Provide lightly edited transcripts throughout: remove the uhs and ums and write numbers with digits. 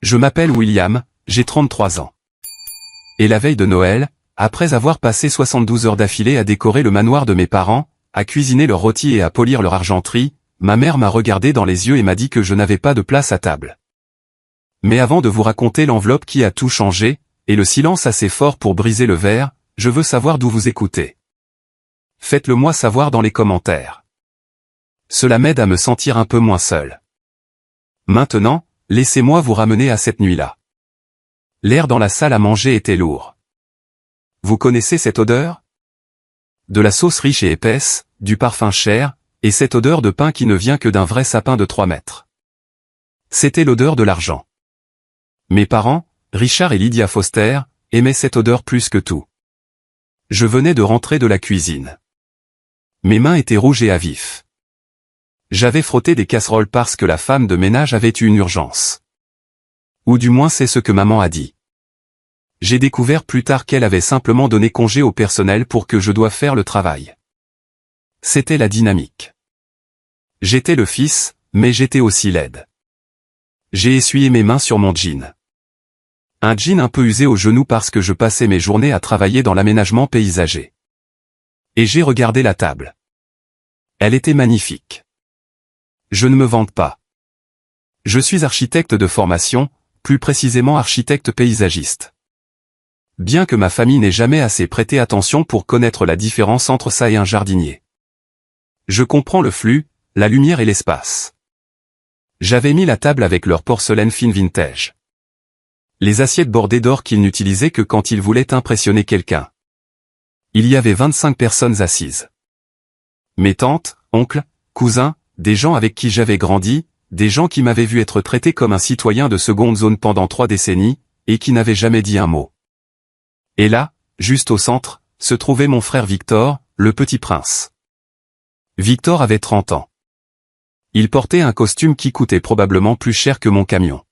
Je m'appelle William, j'ai 33 ans. Et la veille de Noël, après avoir passé 72 heures d'affilée à décorer le manoir de mes parents, à cuisiner leurs rôtis et à polir leur argenterie, ma mère m'a regardé dans les yeux et m'a dit que je n'avais pas de place à table. Mais avant de vous raconter l'enveloppe qui a tout changé, et le silence assez fort pour briser le verre, je veux savoir d'où vous écoutez. Faites-le moi savoir dans les commentaires. Cela m'aide à me sentir un peu moins seul. Maintenant, laissez-moi vous ramener à cette nuit-là. L'air dans la salle à manger était lourd. Vous connaissez cette odeur? De la sauce riche et épaisse, du parfum cher, et cette odeur de pain qui ne vient que d'un vrai sapin de 3 mètres. C'était l'odeur de l'argent. Mes parents, Richard et Lydia Foster, aimaient cette odeur plus que tout. Je venais de rentrer de la cuisine. Mes mains étaient rouges et à vif. J'avais frotté des casseroles parce que la femme de ménage avait eu une urgence. Ou du moins c'est ce que maman a dit. J'ai découvert plus tard qu'elle avait simplement donné congé au personnel pour que je doive faire le travail. C'était la dynamique. J'étais le fils, mais j'étais aussi laide. J'ai essuyé mes mains sur mon jean. Un jean un peu usé aux genoux parce que je passais mes journées à travailler dans l'aménagement paysager. Et j'ai regardé la table. Elle était magnifique. Je ne me vante pas. Je suis architecte de formation, plus précisément architecte paysagiste. Bien que ma famille n'ait jamais assez prêté attention pour connaître la différence entre ça et un jardinier. Je comprends le flux, la lumière et l'espace. J'avais mis la table avec leur porcelaine fine vintage. Les assiettes bordées d'or qu'ils n'utilisaient que quand ils voulaient impressionner quelqu'un. Il y avait 25 personnes assises. Mes tantes, oncles, cousins, des gens avec qui j'avais grandi, des gens qui m'avaient vu être traité comme un citoyen de seconde zone pendant 3 décennies, et qui n'avaient jamais dit un mot. Et là, juste au centre, se trouvait mon frère Victor, le petit prince. Victor avait 30 ans. Il portait un costume qui coûtait probablement plus cher que mon camion.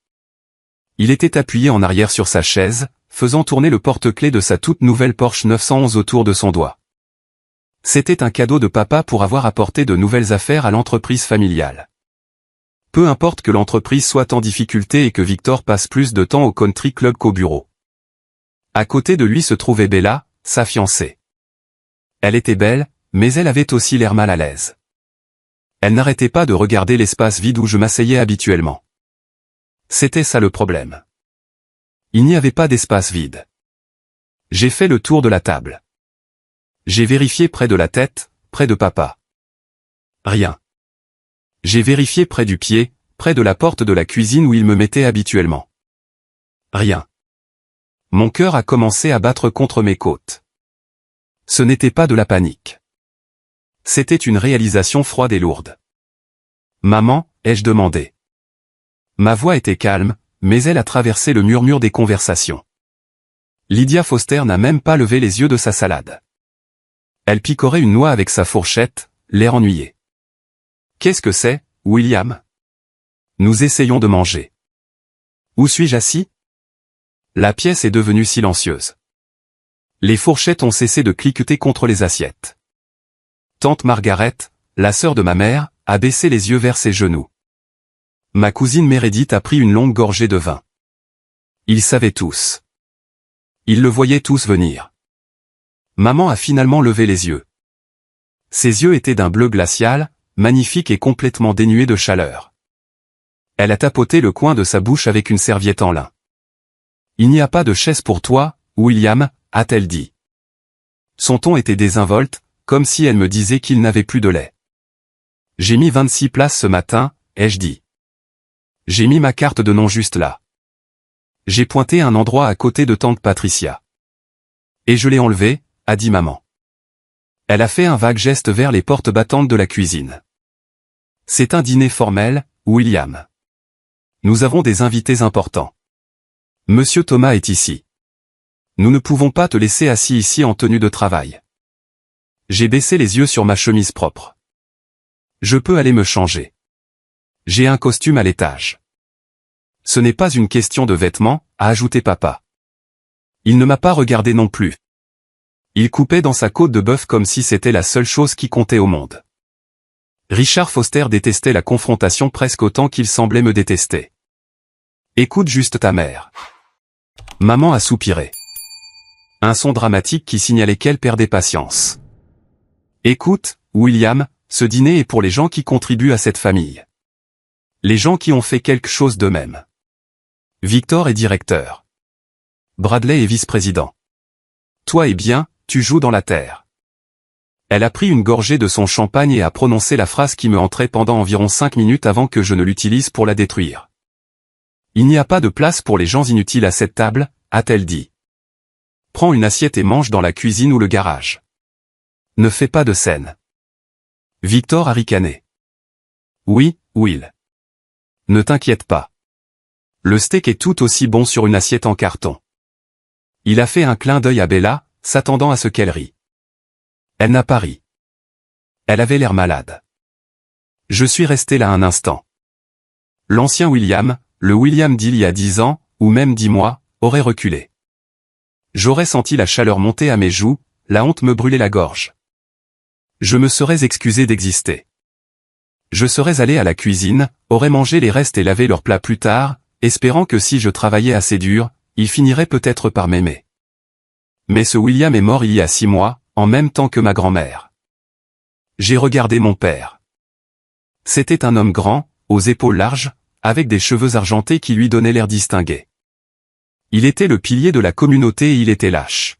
Il était appuyé en arrière sur sa chaise, faisant tourner le porte-clés de sa toute nouvelle Porsche 911 autour de son doigt. C'était un cadeau de papa pour avoir apporté de nouvelles affaires à l'entreprise familiale. Peu importe que l'entreprise soit en difficulté et que Victor passe plus de temps au country club qu'au bureau. À côté de lui se trouvait Bella, sa fiancée. Elle était belle, mais elle avait aussi l'air mal à l'aise. Elle n'arrêtait pas de regarder l'espace vide où je m'asseyais habituellement. C'était ça le problème. Il n'y avait pas d'espace vide. J'ai fait le tour de la table. J'ai vérifié près de la tête, près de papa. Rien. J'ai vérifié près du pied, près de la porte de la cuisine où il me mettait habituellement. Rien. Mon cœur a commencé à battre contre mes côtes. Ce n'était pas de la panique. C'était une réalisation froide et lourde. Maman, ai-je demandé. Ma voix était calme, mais elle a traversé le murmure des conversations. Lydia Foster n'a même pas levé les yeux de sa salade. Elle picorait une noix avec sa fourchette, l'air ennuyé. Qu'est-ce que c'est, William? Nous essayons de manger. Où suis-je assis? La pièce est devenue silencieuse. Les fourchettes ont cessé de cliqueter contre les assiettes. Tante Margaret, la sœur de ma mère, a baissé les yeux vers ses genoux. Ma cousine Meredith a pris une longue gorgée de vin. Ils savaient tous. Ils le voyaient tous venir. Maman a finalement levé les yeux. Ses yeux étaient d'un bleu glacial, magnifique et complètement dénué de chaleur. Elle a tapoté le coin de sa bouche avec une serviette en lin. Il n'y a pas de chaise pour toi, William, a-t-elle dit. Son ton était désinvolte, comme si elle me disait qu'il n'avait plus de lait. J'ai mis 26 places ce matin, ai-je dit. J'ai mis ma carte de nom juste là. J'ai pointé un endroit à côté de tante Patricia. Et je l'ai enlevé, a dit maman. Elle a fait un vague geste vers les portes battantes de la cuisine. C'est un dîner formel, William. Nous avons des invités importants. Monsieur Thomas est ici. Nous ne pouvons pas te laisser assis ici en tenue de travail. J'ai baissé les yeux sur ma chemise propre. Je peux aller me changer. J'ai un costume à l'étage. Ce n'est pas une question de vêtements, a ajouté papa. Il ne m'a pas regardé non plus. Il coupait dans sa côte de bœuf comme si c'était la seule chose qui comptait au monde. Richard Foster détestait la confrontation presque autant qu'il semblait me détester. Écoute juste ta mère. Maman a soupiré. Un son dramatique qui signalait qu'elle perdait patience. Écoute, William, ce dîner est pour les gens qui contribuent à cette famille. Les gens qui ont fait quelque chose d'eux-mêmes. Victor est directeur. Bradley est vice-président. Toi, eh bien, tu joues dans la terre. Elle a pris une gorgée de son champagne et a prononcé la phrase qui me entrait pendant environ 5 minutes avant que je ne l'utilise pour la détruire. Il n'y a pas de place pour les gens inutiles à cette table, a-t-elle dit. Prends une assiette et mange dans la cuisine ou le garage. Ne fais pas de scène. Victor a ricané. Oui, Will. Ne t'inquiète pas. Le steak est tout aussi bon sur une assiette en carton. Il a fait un clin d'œil à Bella, s'attendant à ce qu'elle rie. Elle n'a pas ri. Elle avait l'air malade. Je suis resté là un instant. L'ancien William, le William d'il y a 10 ans, ou même 10 mois, aurait reculé. J'aurais senti la chaleur monter à mes joues, la honte me brûlait la gorge. Je me serais excusé d'exister. Je serais allé à la cuisine, aurais mangé les restes et lavé leurs plats plus tard, espérant que si je travaillais assez dur, il finirait peut-être par m'aimer. Mais ce William est mort il y a 6 mois, en même temps que ma grand-mère. J'ai regardé mon père. C'était un homme grand, aux épaules larges, avec des cheveux argentés qui lui donnaient l'air distingué. Il était le pilier de la communauté et il était lâche.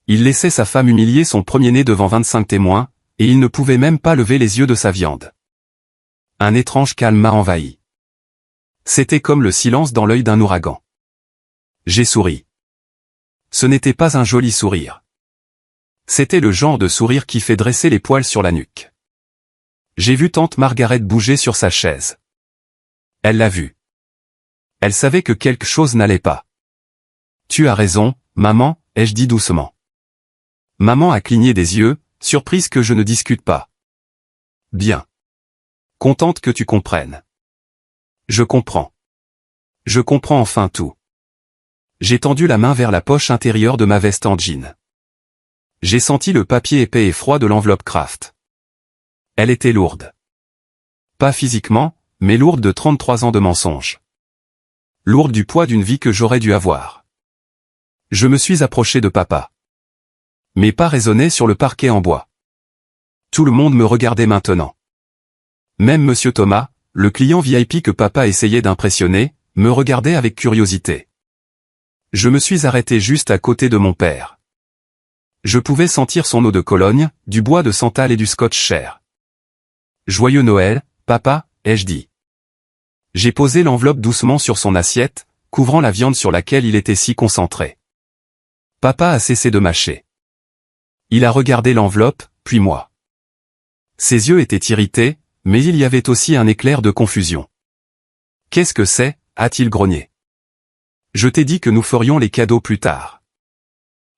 Il laissait sa femme humilier son premier-né devant 25 témoins, et il ne pouvait même pas lever les yeux de sa viande. Un étrange calme m'a envahi. C'était comme le silence dans l'œil d'un ouragan. J'ai souri. Ce n'était pas un joli sourire. C'était le genre de sourire qui fait dresser les poils sur la nuque. J'ai vu tante Margaret bouger sur sa chaise. Elle l'a vu. Elle savait que quelque chose n'allait pas. Tu as raison, maman, ai-je dit doucement. Maman a cligné des yeux, surprise que je ne discute pas. Bien. Contente que tu comprennes. Je comprends. Je comprends enfin tout. J'ai tendu la main vers la poche intérieure de ma veste en jean. J'ai senti le papier épais et froid de l'enveloppe Kraft. Elle était lourde. Pas physiquement, mais lourde de 33 ans de mensonges. Lourde du poids d'une vie que j'aurais dû avoir. Je me suis approché de papa. Mes pas résonnaient sur le parquet en bois. Tout le monde me regardait maintenant. Même Monsieur Thomas, le client VIP que papa essayait d'impressionner, me regardait avec curiosité. Je me suis arrêté juste à côté de mon père. Je pouvais sentir son eau de Cologne, du bois de santal et du scotch cher. Joyeux Noël, papa, ai-je dit. J'ai posé l'enveloppe doucement sur son assiette, couvrant la viande sur laquelle il était si concentré. Papa a cessé de mâcher. Il a regardé l'enveloppe, puis moi. Ses yeux étaient irrités, mais il y avait aussi un éclair de confusion. Qu'est-ce que c'est, a-t-il grogné. Je t'ai dit que nous ferions les cadeaux plus tard.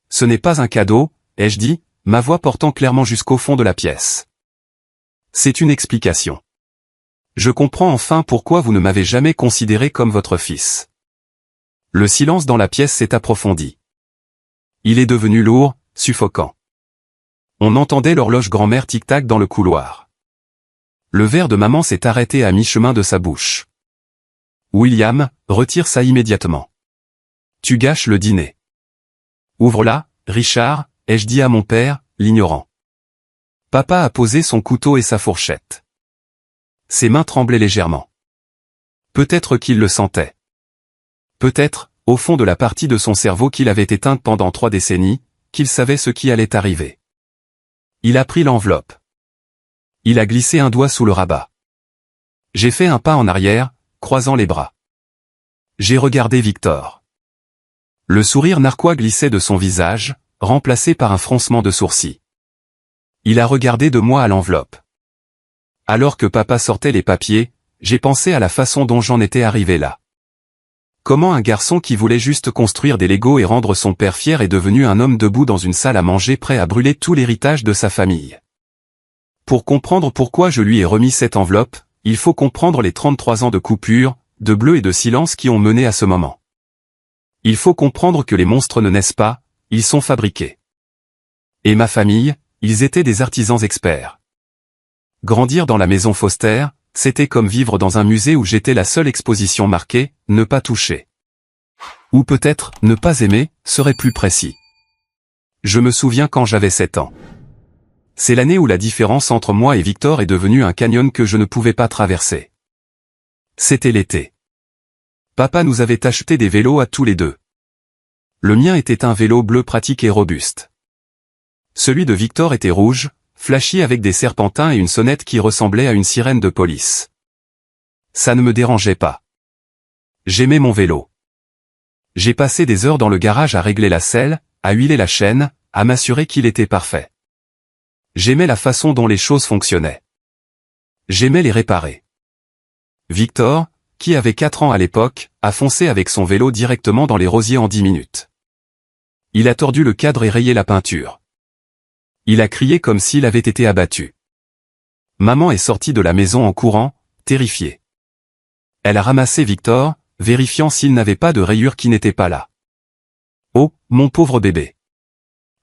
Ce n'est pas un cadeau, ai-je dit, ma voix portant clairement jusqu'au fond de la pièce. C'est une explication. Je comprends enfin pourquoi vous ne m'avez jamais considéré comme votre fils. Le silence dans la pièce s'est approfondi. Il est devenu lourd, suffocant. On entendait l'horloge grand-mère tic-tac dans le couloir. Le verre de maman s'est arrêté à mi-chemin de sa bouche. William, retire ça immédiatement. Tu gâches le dîner. Ouvre-la, Richard, ai-je dit à mon père, l'ignorant. Papa a posé son couteau et sa fourchette. Ses mains tremblaient légèrement. Peut-être qu'il le sentait. Peut-être, au fond de la partie de son cerveau qu'il avait éteinte pendant 3 décennies, qu'il savait ce qui allait arriver. Il a pris l'enveloppe. Il a glissé un doigt sous le rabat. J'ai fait un pas en arrière, croisant les bras. J'ai regardé Victor. Le sourire narquois glissait de son visage, remplacé par un froncement de sourcils. Il a regardé de moi à l'enveloppe. Alors que papa sortait les papiers, j'ai pensé à la façon dont j'en étais arrivé là. Comment un garçon qui voulait juste construire des Legos et rendre son père fier est devenu un homme debout dans une salle à manger prêt à brûler tout l'héritage de sa famille. Pour comprendre pourquoi je lui ai remis cette enveloppe, il faut comprendre les 33 ans de coupure, de bleu et de silence qui ont mené à ce moment. Il faut comprendre que les monstres ne naissent pas, ils sont fabriqués. Et ma famille, ils étaient des artisans experts. Grandir dans la maison Foster, c'était comme vivre dans un musée où j'étais la seule exposition marquée « Ne pas toucher ». Ou peut-être « Ne pas aimer » serait plus précis. Je me souviens quand j'avais 7 ans. C'est l'année où la différence entre moi et Victor est devenue un canyon que je ne pouvais pas traverser. C'était l'été. Papa nous avait acheté des vélos à tous les deux. Le mien était un vélo bleu pratique et robuste. Celui de Victor était rouge, flashy avec des serpentins et une sonnette qui ressemblait à une sirène de police. Ça ne me dérangeait pas. J'aimais mon vélo. J'ai passé des heures dans le garage à régler la selle, à huiler la chaîne, à m'assurer qu'il était parfait. J'aimais la façon dont les choses fonctionnaient. J'aimais les réparer. Victor, qui avait 4 ans à l'époque, a foncé avec son vélo directement dans les rosiers en 10 minutes. Il a tordu le cadre et rayé la peinture. Il a crié comme s'il avait été abattu. Maman est sortie de la maison en courant, terrifiée. Elle a ramassé Victor, vérifiant s'il n'avait pas de rayures qui n'étaient pas là. Oh, mon pauvre bébé.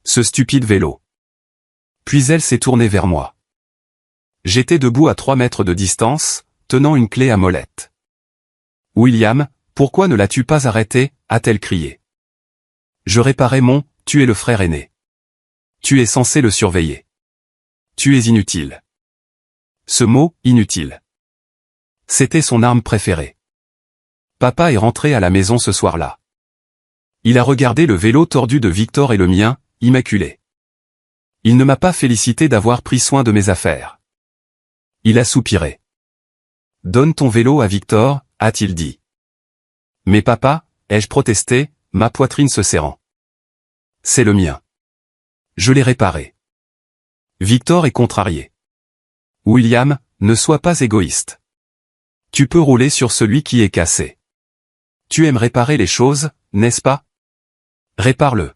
Ce stupide vélo. Puis elle s'est tournée vers moi. J'étais debout à 3 mètres de distance, tenant une clé à molette. « William, pourquoi ne l'as-tu pas arrêté ?» a-t-elle crié. Je réparais mon « tu es le frère aîné. Tu es censé le surveiller. Tu es inutile. » Ce mot « inutile ». C'était son arme préférée. Papa est rentré à la maison ce soir-là. Il a regardé le vélo tordu de Victor et le mien, immaculé. Il ne m'a pas félicité d'avoir pris soin de mes affaires. Il a soupiré. « Donne ton vélo à Victor », a-t-il dit. « Mais papa », ai-je protesté, ma poitrine se serrant. « C'est le mien. Je l'ai réparé. » Victor est contrarié. « William, ne sois pas égoïste. Tu peux rouler sur celui qui est cassé. Tu aimes réparer les choses, n'est-ce pas? Répare-le. »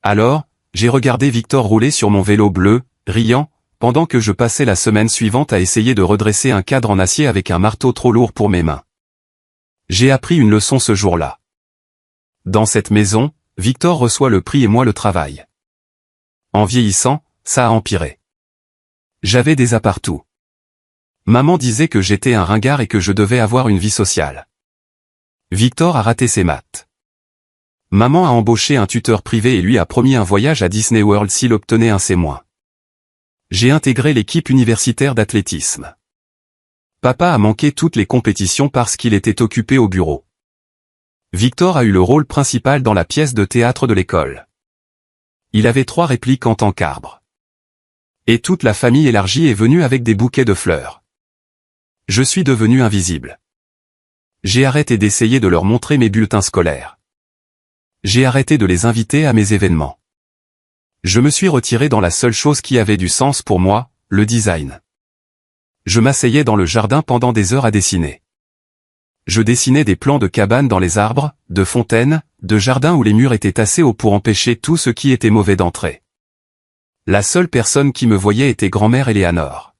Alors, j'ai regardé Victor rouler sur mon vélo bleu, riant, pendant que je passais la semaine suivante à essayer de redresser un cadre en acier avec un marteau trop lourd pour mes mains. J'ai appris une leçon ce jour-là. Dans cette maison, Victor reçoit le prix et moi le travail. En vieillissant, ça a empiré. J'avais des appartous. Maman disait que j'étais un ringard et que je devais avoir une vie sociale. Victor a raté ses maths. Maman a embauché un tuteur privé et lui a promis un voyage à Disney World s'il obtenait un C-. J'ai intégré l'équipe universitaire d'athlétisme. Papa a manqué toutes les compétitions parce qu'il était occupé au bureau. Victor a eu le rôle principal dans la pièce de théâtre de l'école. Il avait 3 répliques en tant qu'arbre. Et toute la famille élargie est venue avec des bouquets de fleurs. Je suis devenu invisible. J'ai arrêté d'essayer de leur montrer mes bulletins scolaires. J'ai arrêté de les inviter à mes événements. Je me suis retiré dans la seule chose qui avait du sens pour moi, le design. Je m'asseyais dans le jardin pendant des heures à dessiner. Je dessinais des plans de cabanes dans les arbres, de fontaines, de jardins où les murs étaient assez hauts pour empêcher tout ce qui était mauvais d'entrer. La seule personne qui me voyait était grand-mère Eleanor.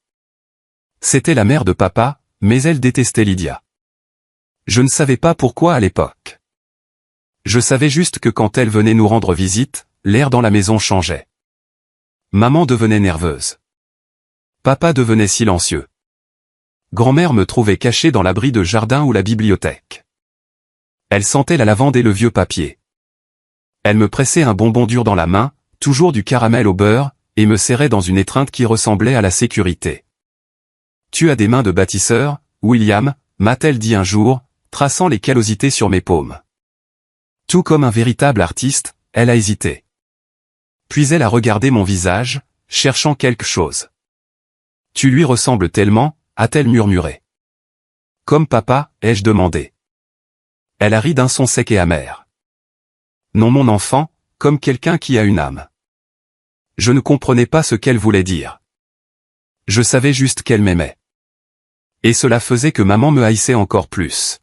C'était la mère de papa, mais elle détestait Lydia. Je ne savais pas pourquoi à l'époque. Je savais juste que quand elle venait nous rendre visite, l'air dans la maison changeait. Maman devenait nerveuse. Papa devenait silencieux. Grand-mère me trouvait caché dans l'abri de jardin ou la bibliothèque. Elle sentait la lavande et le vieux papier. Elle me pressait un bonbon dur dans la main, toujours du caramel au beurre, et me serrait dans une étreinte qui ressemblait à la sécurité. « Tu as des mains de bâtisseur, William », m'a-t-elle dit un jour, traçant les callosités sur mes paumes. Tout comme un véritable artiste, elle a hésité. Puis elle a regardé mon visage, cherchant quelque chose. « Tu lui ressembles tellement », a-t-elle murmuré. « Comme papa », ai-je demandé. Elle a ri d'un son sec et amer. « Non mon enfant, comme quelqu'un qui a une âme. » Je ne comprenais pas ce qu'elle voulait dire. Je savais juste qu'elle m'aimait. Et cela faisait que maman me haïssait encore plus.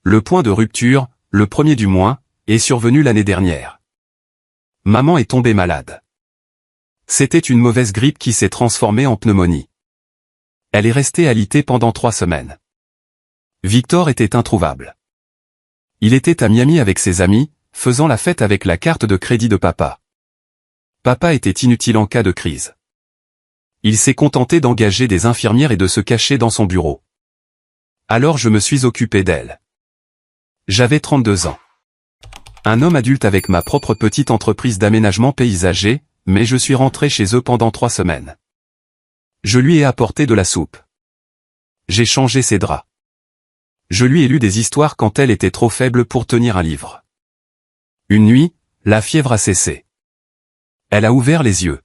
Le point de rupture, le premier du mois, est survenu l'année dernière. Maman est tombée malade. C'était une mauvaise grippe qui s'est transformée en pneumonie. Elle est restée alitée pendant 3 semaines. Victor était introuvable. Il était à Miami avec ses amis, faisant la fête avec la carte de crédit de papa. Papa était inutile en cas de crise. Il s'est contenté d'engager des infirmières et de se cacher dans son bureau. Alors je me suis occupé d'elle. J'avais 32 ans. Un homme adulte avec ma propre petite entreprise d'aménagement paysager, mais je suis rentré chez eux pendant 3 semaines. Je lui ai apporté de la soupe. J'ai changé ses draps. Je lui ai lu des histoires quand elle était trop faible pour tenir un livre. Une nuit, la fièvre a cessé. Elle a ouvert les yeux.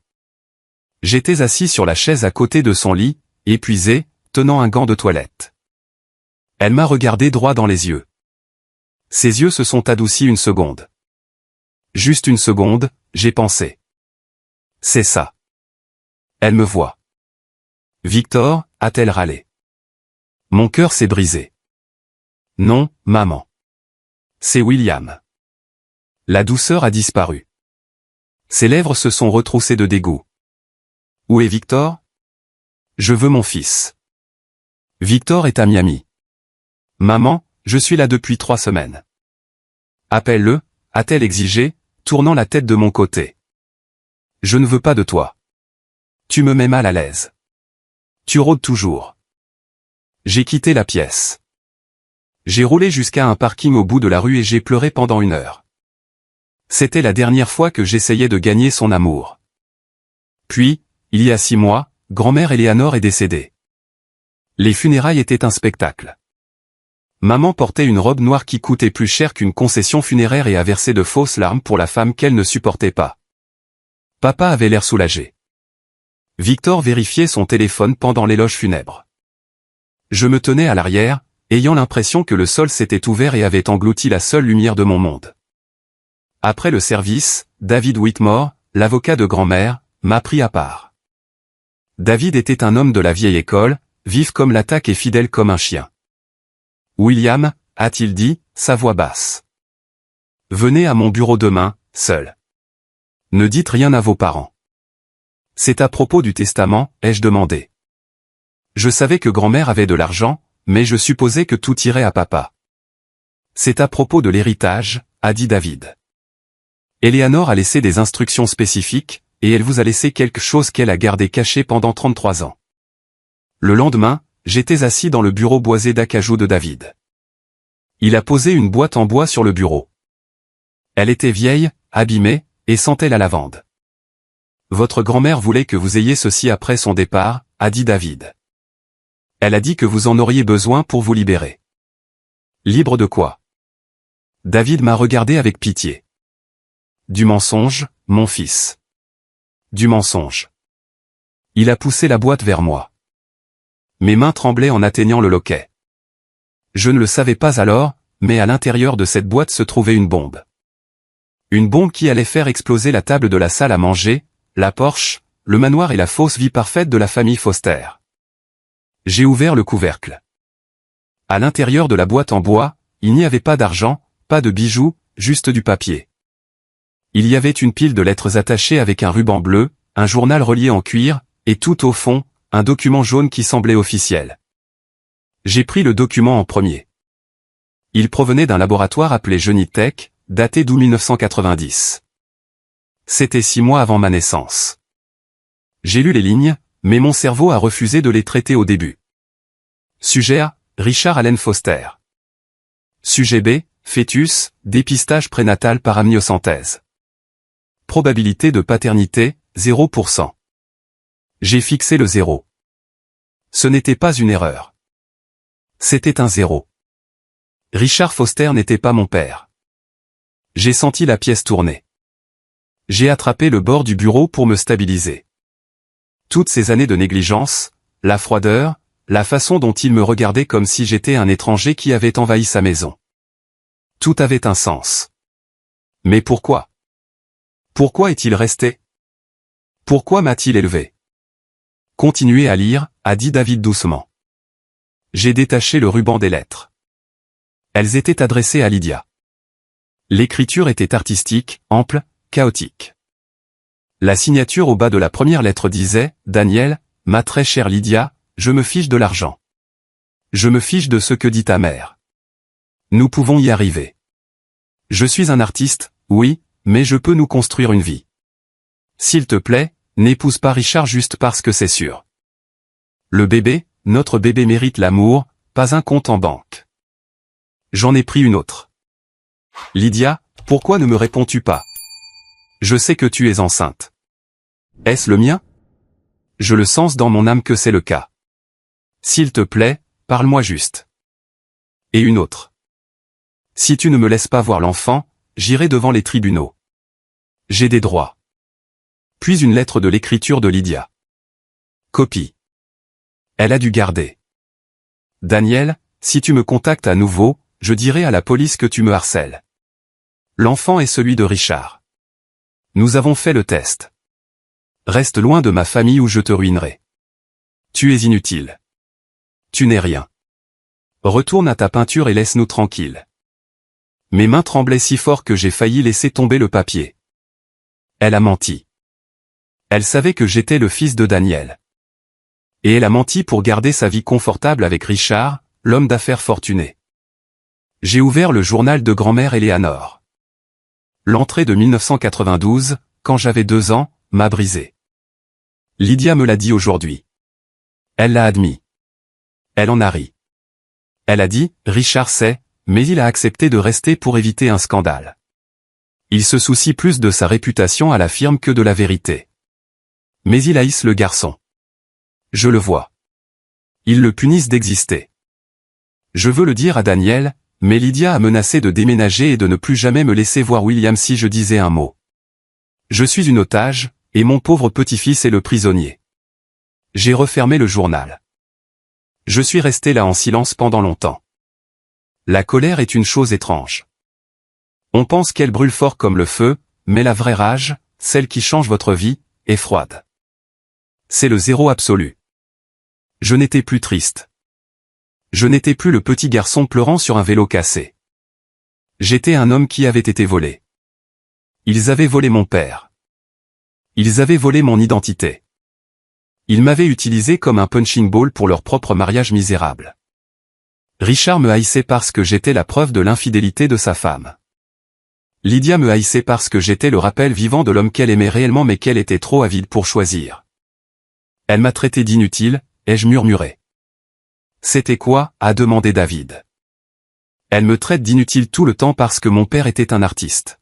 J'étais assis sur la chaise à côté de son lit, épuisé, tenant un gant de toilette. Elle m'a regardé droit dans les yeux. Ses yeux se sont adoucis une seconde. Juste une seconde, j'ai pensé. C'est ça. Elle me voit. Victor, a-t-elle râlé. Mon cœur s'est brisé. Non, maman. C'est William. La douceur a disparu. Ses lèvres se sont retroussées de dégoût. Où est Victor? Je veux mon fils. Victor est à Miami. Maman, je suis là depuis 3 semaines. Appelle-le, a-t-elle exigé, tournant la tête de mon côté. Je ne veux pas de toi. Tu me mets mal à l'aise. Tu rôdes toujours. J'ai quitté la pièce. J'ai roulé jusqu'à un parking au bout de la rue et j'ai pleuré pendant 1 heure. C'était la dernière fois que j'essayais de gagner son amour. Puis, il y a 6 mois, grand-mère Eleanor est décédée. Les funérailles étaient un spectacle. Maman portait une robe noire qui coûtait plus cher qu'une concession funéraire et a versé de fausses larmes pour la femme qu'elle ne supportait pas. Papa avait l'air soulagé. Victor vérifiait son téléphone pendant l'éloge funèbre. Je me tenais à l'arrière, ayant l'impression que le sol s'était ouvert et avait englouti la seule lumière de mon monde. Après le service, David Whitmore, l'avocat de grand-mère, m'a pris à part. David était un homme de la vieille école, vif comme l'attaque et fidèle comme un chien. William, a-t-il dit, sa voix basse. Venez à mon bureau demain, seul. Ne dites rien à vos parents. C'est à propos du testament, ai-je demandé. Je savais que grand-mère avait de l'argent, mais je supposais que tout irait à papa. C'est à propos de l'héritage, a dit David. Eleanor a laissé des instructions spécifiques, et elle vous a laissé quelque chose qu'elle a gardé caché pendant 33 ans. Le lendemain, j'étais assis dans le bureau boisé d'acajou de David. Il a posé une boîte en bois sur le bureau. Elle était vieille, abîmée, et sentait la lavande. Votre grand-mère voulait que vous ayez ceci après son départ, a dit David. Elle a dit que vous en auriez besoin pour vous libérer. Libre de quoi? David m'a regardé avec pitié. Du mensonge, mon fils. Du mensonge. Il a poussé la boîte vers moi. Mes mains tremblaient en atteignant le loquet. Je ne le savais pas alors, mais à l'intérieur de cette boîte se trouvait une bombe. Une bombe qui allait faire exploser la table de la salle à manger, la Porsche, le manoir et la fausse vie parfaite de la famille Foster. J'ai ouvert le couvercle. À l'intérieur de la boîte en bois, il n'y avait pas d'argent, pas de bijoux, juste du papier. Il y avait une pile de lettres attachées avec un ruban bleu, un journal relié en cuir, et tout au fond, un document jaune qui semblait officiel. J'ai pris le document en premier. Il provenait d'un laboratoire appelé Genitech, daté d'août 1990. C'était 6 mois avant ma naissance. J'ai lu les lignes, mais mon cerveau a refusé de les traiter au début. Sujet A, Richard Allen Foster. Sujet B, fœtus, dépistage prénatal par amniosynthèse. Probabilité de paternité, 0%. J'ai fixé le 0. Ce n'était pas une erreur. C'était un 0. Richard Foster n'était pas mon père. J'ai senti la pièce tourner. J'ai attrapé le bord du bureau pour me stabiliser. Toutes ces années de négligence, la froideur, la façon dont il me regardait comme si j'étais un étranger qui avait envahi sa maison. Tout avait un sens. Mais pourquoi? Pourquoi est-il resté? Pourquoi m'a-t-il élevé? Continuez à lire, a dit David doucement. J'ai détaché le ruban des lettres. Elles étaient adressées à Lydia. L'écriture était artistique, ample, chaotique. La signature au bas de la première lettre disait « Daniel, ma très chère Lydia, je me fiche de l'argent. Je me fiche de ce que dit ta mère. Nous pouvons y arriver. Je suis un artiste, oui, mais je peux nous construire une vie. S'il te plaît, N'épouse pas Richard juste parce que c'est sûr. Le bébé, notre bébé mérite l'amour, pas un compte en banque. J'en ai pris une autre. Lydia, pourquoi ne me réponds-tu pas? Je sais que tu es enceinte. Est-ce le mien? Je le sens dans mon âme que c'est le cas. S'il te plaît, parle-moi juste. Et une autre. Si tu ne me laisses pas voir l'enfant, j'irai devant les tribunaux. J'ai des droits. Puis une lettre de l'écriture de Lydia. Copie. Elle a dû garder. Daniel, si tu me contactes à nouveau, je dirai à la police que tu me harcèles. L'enfant est celui de Richard. Nous avons fait le test. Reste loin de ma famille ou je te ruinerai. Tu es inutile. Tu n'es rien. Retourne à ta peinture et laisse-nous tranquilles. Mes mains tremblaient si fort que j'ai failli laisser tomber le papier. Elle a menti. Elle savait que j'étais le fils de Daniel. Et elle a menti pour garder sa vie confortable avec Richard, l'homme d'affaires fortuné. J'ai ouvert le journal de grand-mère Éléanore. L'entrée de 1992, quand j'avais 2 ans, m'a brisé. Lydia me l'a dit aujourd'hui. Elle l'a admis. Elle en a ri. Elle a dit, Richard sait, mais il a accepté de rester pour éviter un scandale. Il se soucie plus de sa réputation à la firme que de la vérité. Mais il haïsse le garçon. Je le vois. Ils le punissent d'exister. Je veux le dire à Daniel, mais Lydia a menacé de déménager et de ne plus jamais me laisser voir William si je disais un mot. Je suis une otage, et mon pauvre petit-fils est le prisonnier. J'ai refermé le journal. Je suis resté là en silence pendant longtemps. La colère est une chose étrange. On pense qu'elle brûle fort comme le feu, mais la vraie rage, celle qui change votre vie, est froide. C'est le zéro absolu. Je n'étais plus triste. Je n'étais plus le petit garçon pleurant sur un vélo cassé. J'étais un homme qui avait été volé. Ils avaient volé mon père. Ils avaient volé mon identité. Ils m'avaient utilisé comme un punching ball pour leur propre mariage misérable. Richard me haïssait parce que j'étais la preuve de l'infidélité de sa femme. Lydia me haïssait parce que j'étais le rappel vivant de l'homme qu'elle aimait réellement mais qu'elle était trop avide pour choisir. Elle m'a traité d'inutile, ai-je murmuré. C'était quoi, a demandé David. Elle me traite d'inutile tout le temps parce que mon père était un artiste.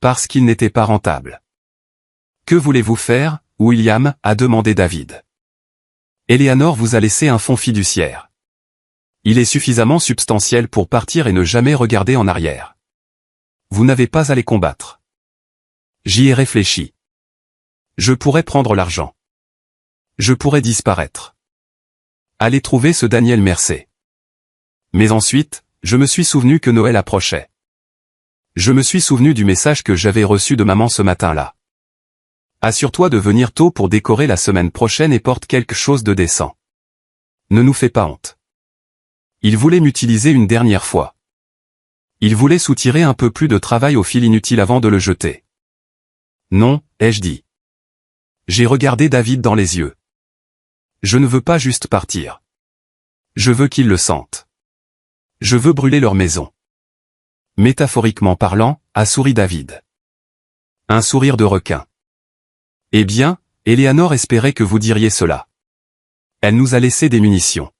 Parce qu'il n'était pas rentable. Que voulez-vous faire, William, a demandé David. Éléanore vous a laissé un fonds fiduciaire. Il est suffisamment substantiel pour partir et ne jamais regarder en arrière. Vous n'avez pas à les combattre. J'y ai réfléchi. Je pourrais prendre l'argent. Je pourrais disparaître. Aller trouver ce Daniel Mercé. Mais ensuite, je me suis souvenu que Noël approchait. Je me suis souvenu du message que j'avais reçu de maman ce matin-là. Assure-toi de venir tôt pour décorer la semaine prochaine et porte quelque chose de décent. Ne nous fais pas honte. Il voulait m'utiliser une dernière fois. Il voulait soutirer un peu plus de travail au fil inutile avant de le jeter. Non, ai-je dit. J'ai regardé David dans les yeux. Je ne veux pas juste partir. Je veux qu'ils le sentent. Je veux brûler leur maison. Métaphoriquement parlant, a souri David. Un sourire de requin. Eh bien, Éléanore espérait que vous diriez cela. Elle nous a laissé des munitions.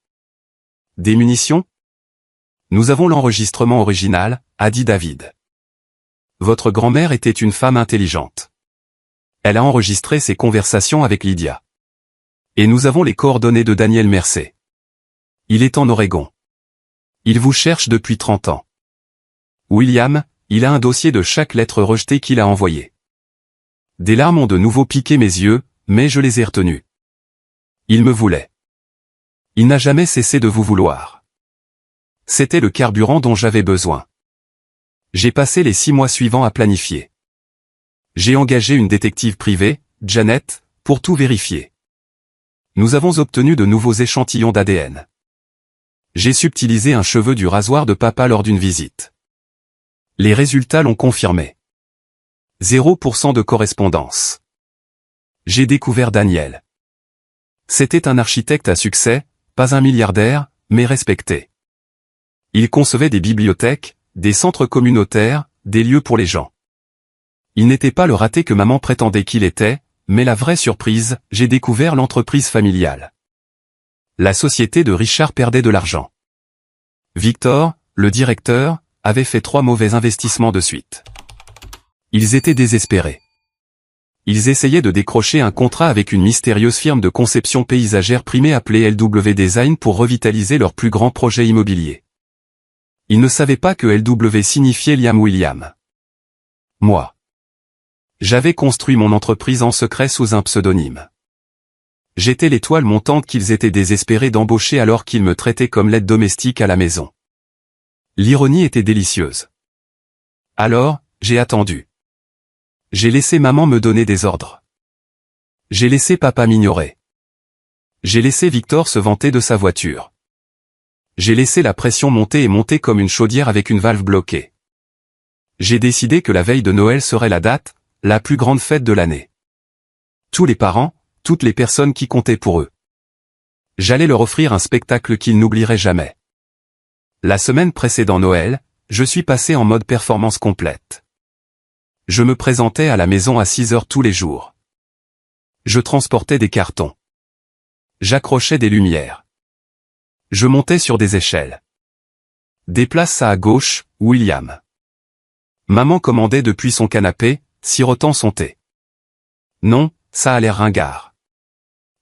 Des munitions? Nous avons l'enregistrement original, a dit David. Votre grand-mère était une femme intelligente. Elle a enregistré ses conversations avec Lydia. Et nous avons les coordonnées de Daniel Mercé. Il est en Oregon. Il vous cherche depuis 30 ans. William, il a un dossier de chaque lettre rejetée qu'il a envoyée. Des larmes ont de nouveau piqué mes yeux, mais je les ai retenues. Il me voulait. Il n'a jamais cessé de vous vouloir. C'était le carburant dont j'avais besoin. J'ai passé les 6 mois suivants à planifier. J'ai engagé une détective privée, Janet, pour tout vérifier. Nous avons obtenu de nouveaux échantillons d'ADN. J'ai subtilisé un cheveu du rasoir de papa lors d'une visite. Les résultats l'ont confirmé. 0% de correspondance. J'ai découvert Daniel. C'était un architecte à succès, pas un milliardaire, mais respecté. Il concevait des bibliothèques, des centres communautaires, des lieux pour les gens. Il n'était pas le raté que maman prétendait qu'il était, mais la vraie surprise, j'ai découvert l'entreprise familiale. La société de Richard perdait de l'argent. Victor, le directeur, avait fait 3 mauvais investissements de suite. Ils étaient désespérés. Ils essayaient de décrocher un contrat avec une mystérieuse firme de conception paysagère primée appelée LW Design pour revitaliser leur plus grand projet immobilier. Ils ne savaient pas que LW signifiait Liam William. Moi. J'avais construit mon entreprise en secret sous un pseudonyme. J'étais l'étoile montante qu'ils étaient désespérés d'embaucher alors qu'ils me traitaient comme l'aide domestique à la maison. L'ironie était délicieuse. Alors, j'ai attendu. J'ai laissé maman me donner des ordres. J'ai laissé papa m'ignorer. J'ai laissé Victor se vanter de sa voiture. J'ai laissé la pression monter et monter comme une chaudière avec une valve bloquée. J'ai décidé que la veille de Noël serait la date, la plus grande fête de l'année. Tous les parents, toutes les personnes qui comptaient pour eux. J'allais leur offrir un spectacle qu'ils n'oublieraient jamais. La semaine précédant Noël, je suis passé en mode performance complète. Je me présentais à la maison à 6 heures tous les jours. Je transportais des cartons. J'accrochais des lumières. Je montais sur des échelles. Déplace ça à gauche, William. Maman commandait depuis son canapé, sirotant son thé. Non, ça a l'air ringard.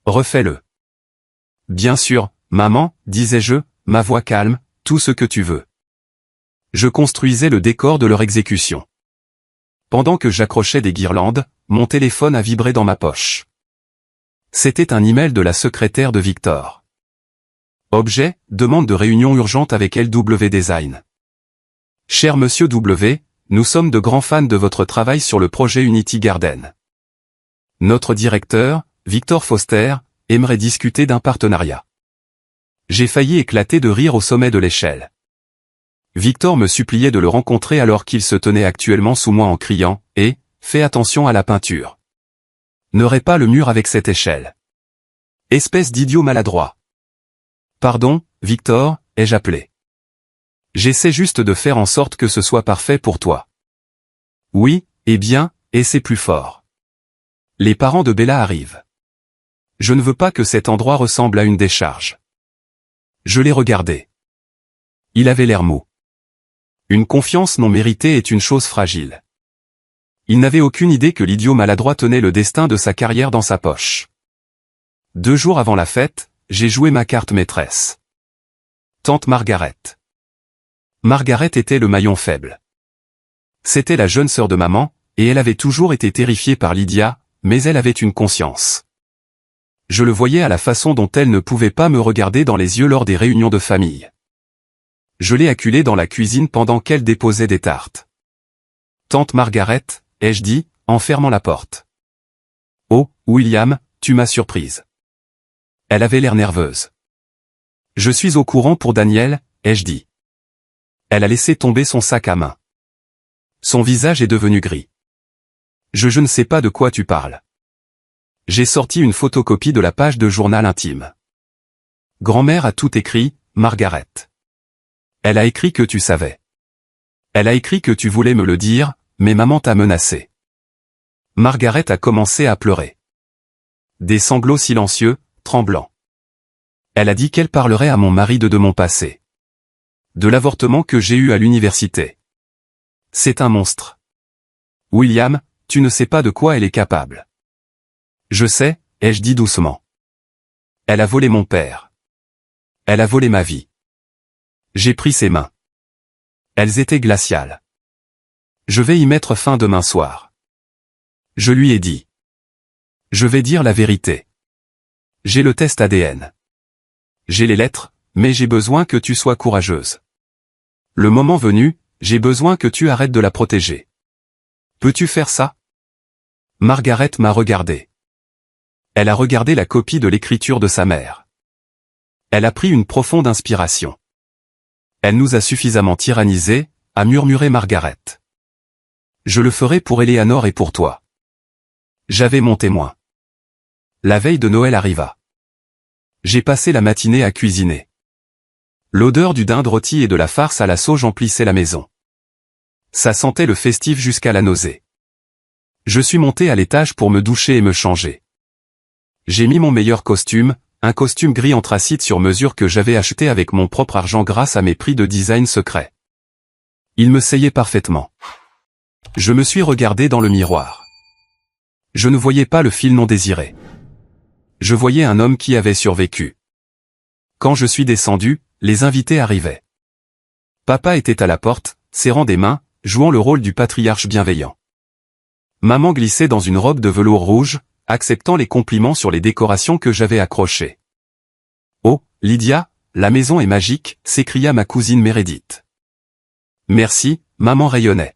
Refais-le. Bien sûr, maman, disais-je, ma voix calme, tout ce que tu veux. Je construisais le décor de leur exécution. Pendant que j'accrochais des guirlandes, mon téléphone a vibré dans ma poche. C'était un email de la secrétaire de Victor. Objet, demande de réunion urgente avec LW Design. Cher Monsieur W, nous sommes de grands fans de votre travail sur le projet Unity Garden. Notre directeur, Victor Foster, aimerait discuter d'un partenariat. J'ai failli éclater de rire au sommet de l'échelle. Victor me suppliait de le rencontrer alors qu'il se tenait actuellement sous moi en criant « Eh, fais attention à la peinture. Ne raie pas le mur avec cette échelle. Espèce d'idiot maladroit. » Pardon, Victor, ai-je appelé. J'essaie juste de faire en sorte que ce soit parfait pour toi. Oui, eh bien, et c'est plus fort. Les parents de Bella arrivent. Je ne veux pas que cet endroit ressemble à une décharge. Je l'ai regardé. Il avait l'air mou. Une confiance non méritée est une chose fragile. Il n'avait aucune idée que l'idiot maladroit tenait le destin de sa carrière dans sa poche. 2 jours avant la fête, j'ai joué ma carte maîtresse. Tante Margaret. Margaret était le maillon faible. C'était la jeune sœur de maman, et elle avait toujours été terrifiée par Lydia, mais elle avait une conscience. Je le voyais à la façon dont elle ne pouvait pas me regarder dans les yeux lors des réunions de famille. Je l'ai acculée dans la cuisine pendant qu'elle déposait des tartes. Tante Margaret, ai-je dit, en fermant la porte. Oh, William, tu m'as surprise. Elle avait l'air nerveuse. Je suis au courant pour Daniel, ai-je dit. Elle a laissé tomber son sac à main. Son visage est devenu gris. Je ne sais pas de quoi tu parles. J'ai sorti une photocopie de la page de journal intime. Grand-mère a tout écrit, Margaret. Elle a écrit que tu savais. Elle a écrit que tu voulais me le dire, mais maman t'a menacé. Margaret a commencé à pleurer. Des sanglots silencieux, tremblants. Elle a dit qu'elle parlerait à mon mari de mon passé. De l'avortement que j'ai eu à l'université. C'est un monstre. William, tu ne sais pas de quoi elle est capable. Je sais, ai-je dit doucement. Elle a volé mon père. Elle a volé ma vie. J'ai pris ses mains. Elles étaient glaciales. Je vais y mettre fin demain soir. Je lui ai dit. Je vais dire la vérité. J'ai le test ADN. J'ai les lettres, mais j'ai besoin que tu sois courageuse. Le moment venu, j'ai besoin que tu arrêtes de la protéger. Peux-tu faire ça? Margaret m'a regardé. Elle a regardé la copie de l'écriture de sa mère. Elle a pris une profonde inspiration. Elle nous a suffisamment tyrannisés, a murmuré Margaret. Je le ferai pour Eleanor et pour toi. J'avais mon témoin. La veille de Noël arriva. J'ai passé la matinée à cuisiner. L'odeur du dinde rôti et de la farce à la sauge emplissait la maison. Ça sentait le festif jusqu'à la nausée. Je suis monté à l'étage pour me doucher et me changer. J'ai mis mon meilleur costume, un costume gris anthracite sur mesure que j'avais acheté avec mon propre argent grâce à mes prix de design secret. Il me seyait parfaitement. Je me suis regardé dans le miroir. Je ne voyais pas le fil non désiré. Je voyais un homme qui avait survécu. Quand je suis descendu, les invités arrivaient. Papa était à la porte, serrant des mains, jouant le rôle du patriarche bienveillant. Maman glissait dans une robe de velours rouge, acceptant les compliments sur les décorations que j'avais accrochées. « Oh, Lydia, la maison est magique !» s'écria ma cousine Meredith. « Merci !» maman rayonnait.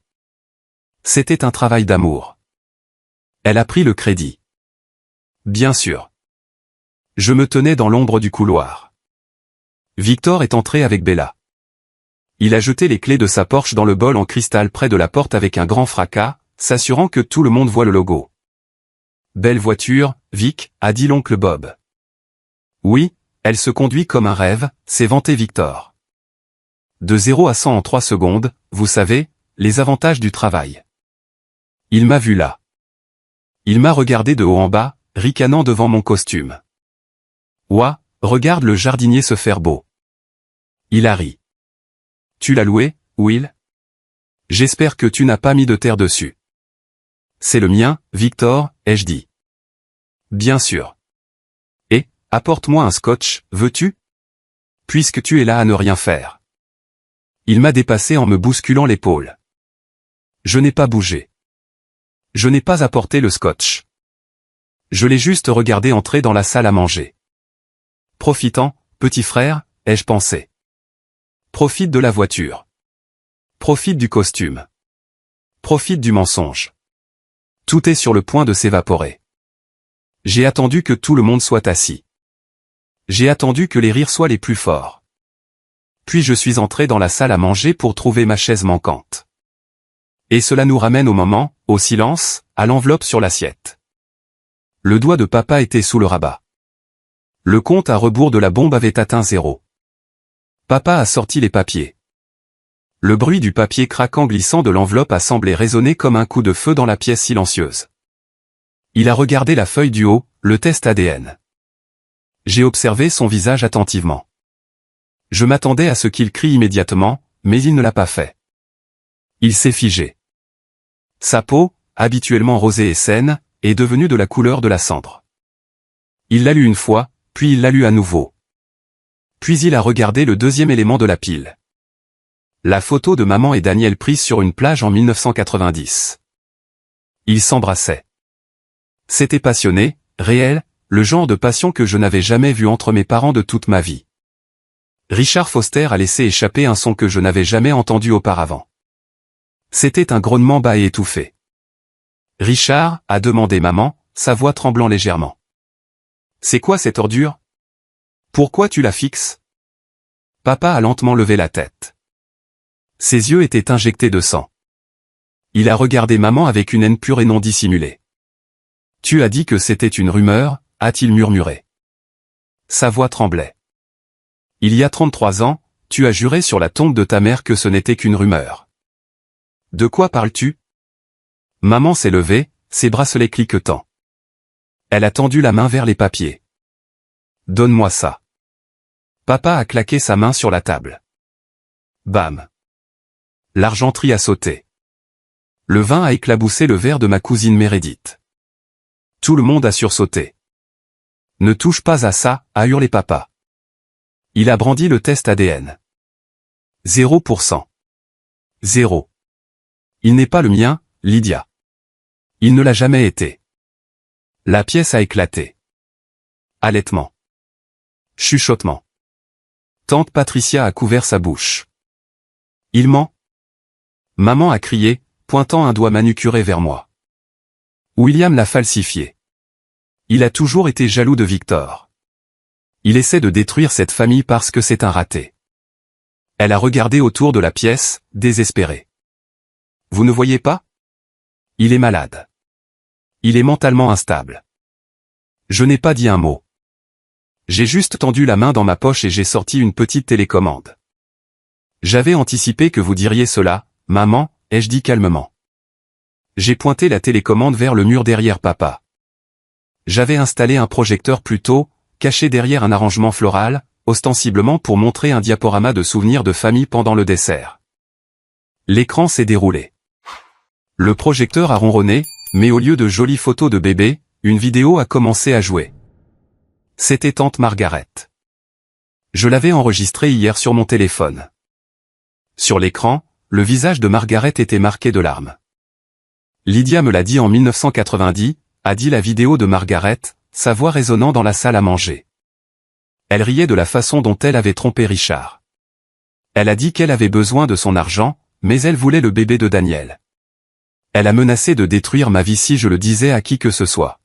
C'était un travail d'amour. Elle a pris le crédit. Bien sûr. Je me tenais dans l'ombre du couloir. Victor est entré avec Bella. Il a jeté les clés de sa Porsche dans le bol en cristal près de la porte avec un grand fracas, s'assurant que tout le monde voit le logo. « Belle voiture, Vic », a dit l'oncle Bob. « Oui, elle se conduit comme un rêve », s'est vanté Victor. De 0 à 100 en 3 secondes, vous savez, les avantages du travail. Il m'a vu là. Il m'a regardé de haut en bas, ricanant devant mon costume. « Ouah, regarde le jardinier se faire beau. » Il a ri. « Tu l'as loué, Will ? J'espère que tu n'as pas mis de terre dessus. »« C'est le mien, Victor, ai-je dit. »« Bien sûr. »« Et, apporte-moi un scotch, veux-tu ? Puisque tu es là à ne rien faire. » Il m'a dépassé en me bousculant l'épaule. Je n'ai pas bougé. Je n'ai pas apporté le scotch. Je l'ai juste regardé entrer dans la salle à manger. Profitant, petit frère, ai-je pensé. Profite de la voiture. Profite du costume. Profite du mensonge. Tout est sur le point de s'évaporer. J'ai attendu que tout le monde soit assis. J'ai attendu que les rires soient les plus forts. Puis je suis entré dans la salle à manger pour trouver ma chaise manquante. Et cela nous ramène au moment, au silence, à l'enveloppe sur l'assiette. Le doigt de papa était sous le rabat. Le compte à rebours de la bombe avait atteint 0. Papa a sorti les papiers. Le bruit du papier craquant glissant de l'enveloppe a semblé résonner comme un coup de feu dans la pièce silencieuse. Il a regardé la feuille du haut, le test ADN. J'ai observé son visage attentivement. Je m'attendais à ce qu'il crie immédiatement, mais il ne l'a pas fait. Il s'est figé. Sa peau, habituellement rosée et saine, est devenue de la couleur de la cendre. Il l'a lu une fois, puis il l'a lu à nouveau. Puis il a regardé le deuxième élément de la pile. La photo de maman et Daniel prise sur une plage en 1990. Ils s'embrassaient. C'était passionné, réel, le genre de passion que je n'avais jamais vu entre mes parents de toute ma vie. Richard Foster a laissé échapper un son que je n'avais jamais entendu auparavant. C'était un grognement bas et étouffé. « Richard » a demandé maman, sa voix tremblant légèrement. « C'est quoi cette ordure ? Pourquoi tu la fixes ?» Papa a lentement levé la tête. Ses yeux étaient injectés de sang. Il a regardé maman avec une haine pure et non dissimulée. « Tu as dit que c'était une rumeur » a-t-il murmuré. Sa voix tremblait. « Il y a 33 ans, tu as juré sur la tombe de ta mère que ce n'était qu'une rumeur. » De quoi parles-tu ? Maman s'est levée, ses bracelets cliquetants. Elle a tendu la main vers les papiers. Donne-moi ça. Papa a claqué sa main sur la table. Bam. L'argenterie a sauté. Le vin a éclaboussé le verre de ma cousine Meredith. Tout le monde a sursauté. Ne touche pas à ça, a hurlé papa. Il a brandi le test ADN. 0%. 0. Il n'est pas le mien, Lydia. Il ne l'a jamais été. La pièce a éclaté. Halètement. Chuchotement. Tante Patricia a couvert sa bouche. Il ment. Maman a crié, pointant un doigt manucuré vers moi. William l'a falsifié. Il a toujours été jaloux de Victor. Il essaie de détruire cette famille parce que c'est un raté. Elle a regardé autour de la pièce, désespérée. Vous ne voyez pas ? Il est malade. Il est mentalement instable. Je n'ai pas dit un mot. J'ai juste tendu la main dans ma poche et j'ai sorti une petite télécommande. J'avais anticipé que vous diriez cela, maman, ai-je dit calmement. J'ai pointé la télécommande vers le mur derrière papa. J'avais installé un projecteur plus tôt, caché derrière un arrangement floral, ostensiblement pour montrer un diaporama de souvenirs de famille pendant le dessert. L'écran s'est déroulé. Le projecteur a ronronné, mais au lieu de jolies photos de bébé, une vidéo a commencé à jouer. C'était tante Margaret. Je l'avais enregistrée hier sur mon téléphone. Sur l'écran, le visage de Margaret était marqué de larmes. Lydia me l'a dit en 1990, a dit la vidéo de Margaret, sa voix résonnant dans la salle à manger. Elle riait de la façon dont elle avait trompé Richard. Elle a dit qu'elle avait besoin de son argent, mais elle voulait le bébé de Daniel. Elle a menacé de détruire ma vie si je le disais à qui que ce soit.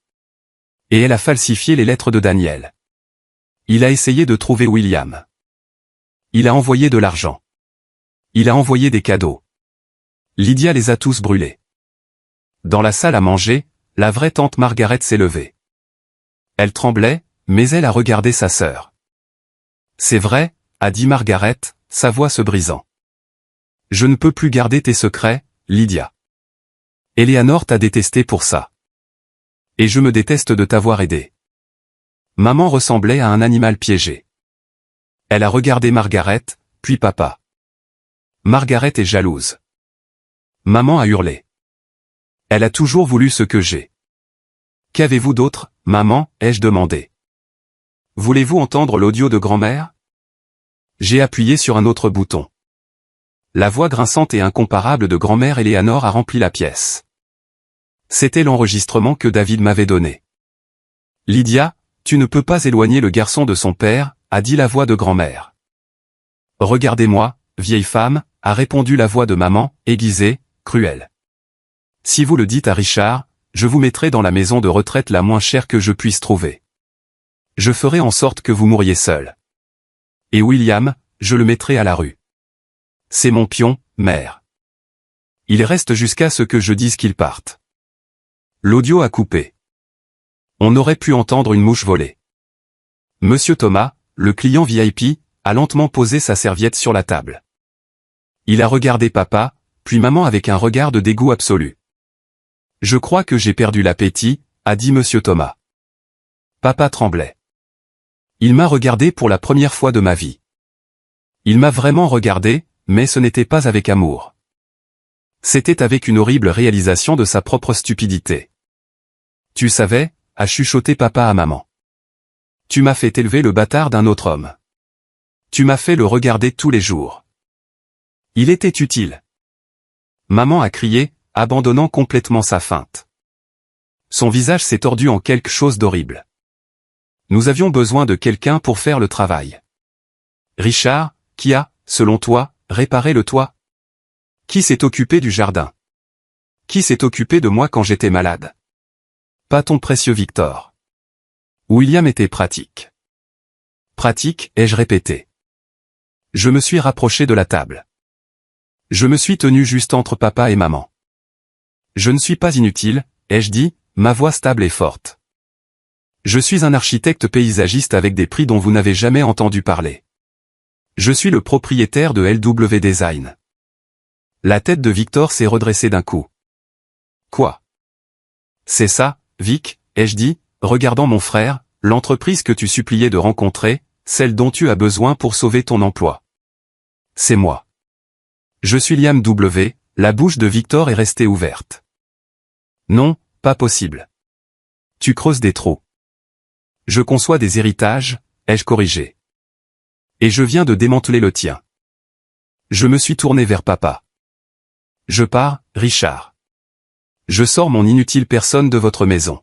Et elle a falsifié les lettres de Daniel. Il a essayé de trouver William. Il a envoyé de l'argent. Il a envoyé des cadeaux. Lydia les a tous brûlés. Dans la salle à manger, la vraie tante Margaret s'est levée. Elle tremblait, mais elle a regardé sa sœur. C'est vrai, a dit Margaret, sa voix se brisant. Je ne peux plus garder tes secrets, Lydia. Eleanor t'a détesté pour ça. Et je me déteste de t'avoir aidé. Maman ressemblait à un animal piégé. Elle a regardé Margaret, puis papa. Margaret est jalouse. Maman a hurlé. Elle a toujours voulu ce que j'ai. Qu'avez-vous d'autre, maman, ai-je demandé. Voulez-vous entendre l'audio de grand-mère? J'ai appuyé sur un autre bouton. La voix grinçante et incomparable de grand-mère Eleanor a rempli la pièce. C'était l'enregistrement que David m'avait donné. Lydia, tu ne peux pas éloigner le garçon de son père, a dit la voix de grand-mère. Regardez-moi, vieille femme, a répondu la voix de maman, aiguisée, cruelle. Si vous le dites à Richard, je vous mettrai dans la maison de retraite la moins chère que je puisse trouver. Je ferai en sorte que vous mouriez seul. Et William, je le mettrai à la rue. C'est mon pion, mère. Il reste jusqu'à ce que je dise qu'il parte. L'audio a coupé. On aurait pu entendre une mouche voler. Monsieur Thomas, le client VIP, a lentement posé sa serviette sur la table. Il a regardé papa, puis maman avec un regard de dégoût absolu. Je crois que j'ai perdu l'appétit, a dit Monsieur Thomas. Papa tremblait. Il m'a regardé pour la première fois de ma vie. Il m'a vraiment regardé, mais ce n'était pas avec amour. C'était avec une horrible réalisation de sa propre stupidité. Tu savais, a chuchoté papa à maman. Tu m'as fait élever le bâtard d'un autre homme. Tu m'as fait le regarder tous les jours. Il était utile. Maman a crié, abandonnant complètement sa feinte. Son visage s'est tordu en quelque chose d'horrible. Nous avions besoin de quelqu'un pour faire le travail. Richard, qui a, selon toi, réparé le toit? Qui s'est occupé du jardin? Qui s'est occupé de moi quand j'étais malade? Pas ton précieux Victor. William était pratique. Pratique, ai-je répété. Je me suis rapproché de la table. Je me suis tenu juste entre papa et maman. Je ne suis pas inutile, ai-je dit, ma voix stable et forte. Je suis un architecte paysagiste avec des prix dont vous n'avez jamais entendu parler. Je suis le propriétaire de LW Design. La tête de Victor s'est redressée d'un coup. Quoi? C'est ça, Vic, ai-je dit, regardant mon frère, l'entreprise que tu suppliais de rencontrer, celle dont tu as besoin pour sauver ton emploi. C'est moi. Je suis Liam W, la bouche de Victor est restée ouverte. Non, pas possible. Tu creuses des trous. Je conçois des héritages, ai-je corrigé. Et je viens de démanteler le tien. Je me suis tourné vers papa. Je pars, Richard. Je sors mon inutile personne de votre maison.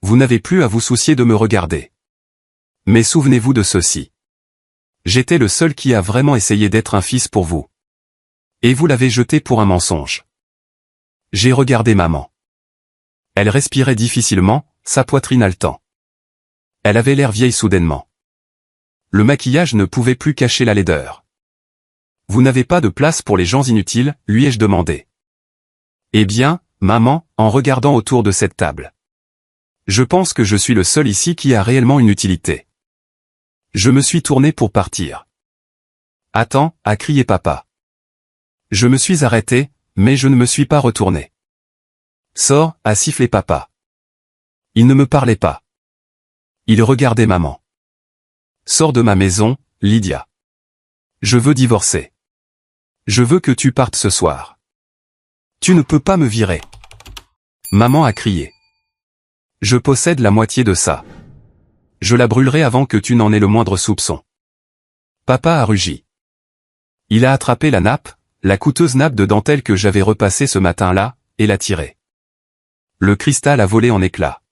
Vous n'avez plus à vous soucier de me regarder. Mais souvenez-vous de ceci. J'étais le seul qui a vraiment essayé d'être un fils pour vous. Et vous l'avez jeté pour un mensonge. J'ai regardé maman. Elle respirait difficilement, sa poitrine haletant. Elle avait l'air vieille soudainement. Le maquillage ne pouvait plus cacher la laideur. Vous n'avez pas de place pour les gens inutiles, lui ai-je demandé. Eh bien, maman, en regardant autour de cette table. Je pense que je suis le seul ici qui a réellement une utilité. Je me suis tourné pour partir. Attends, a crié papa. Je me suis arrêté, mais je ne me suis pas retourné. Sors, a sifflé papa. Il ne me parlait pas. Il regardait maman. Sors de ma maison, Lydia. Je veux divorcer. Je veux que tu partes ce soir. Tu ne peux pas me virer. Maman a crié. Je possède la moitié de ça. Je la brûlerai avant que tu n'en aies le moindre soupçon. Papa a rugi. Il a attrapé la nappe, la coûteuse nappe de dentelle que j'avais repassée ce matin-là, et l'a tirée. Le cristal a volé en éclats.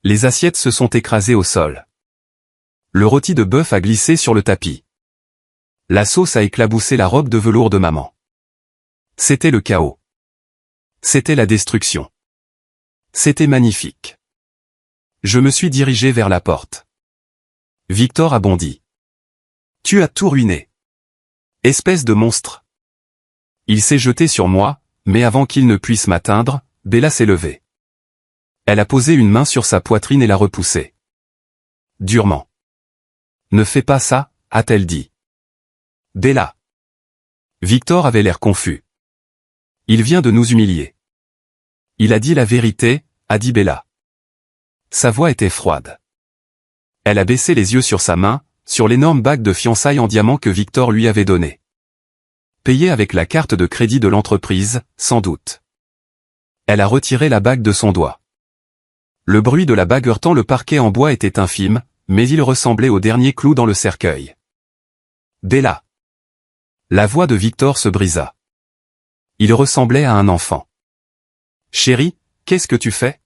Les assiettes se sont écrasées au sol. Le rôti de bœuf a glissé sur le tapis. La sauce a éclaboussé la robe de velours de maman. C'était le chaos. C'était la destruction. C'était magnifique. Je me suis dirigé vers la porte. Victor a bondi. Tu as tout ruiné. Espèce de monstre. Il s'est jeté sur moi, mais avant qu'il ne puisse m'atteindre, Bella s'est levée. Elle a posé une main sur sa poitrine et l'a repoussée. Durement. Ne fais pas ça, a-t-elle dit. Bella. Victor avait l'air confus. Il vient de nous humilier. Il a dit la vérité, a dit Bella. Sa voix était froide. Elle a baissé les yeux sur sa main, sur l'énorme bague de fiançailles en diamant que Victor lui avait donnée. Payée avec la carte de crédit de l'entreprise, sans doute. Elle a retiré la bague de son doigt. Le bruit de la bague heurtant le parquet en bois était infime, mais il ressemblait au dernier clou dans le cercueil. Bella. La voix de Victor se brisa. Il ressemblait à un enfant. Chérie, qu'est-ce que tu fais?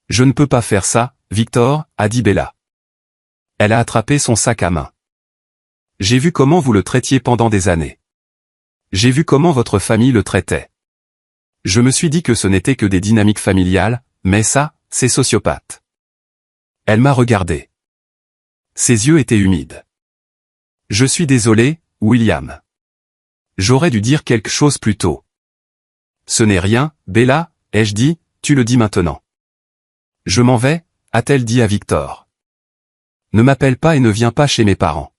Je ne peux pas faire ça, Victor, a dit Bella. Elle a attrapé son sac à main. J'ai vu comment vous le traitiez pendant des années. J'ai vu comment votre famille le traitait. Je me suis dit que ce n'était que des dynamiques familiales, mais ça, c'est sociopathe. Elle m'a regardé. Ses yeux étaient humides. Je suis désolé, William. J'aurais dû dire quelque chose plus tôt. Ce n'est rien, Bella, ai-je dit, tu le dis maintenant. Je m'en vais, a-t-elle dit à Victor. Ne m'appelle pas et ne viens pas chez mes parents.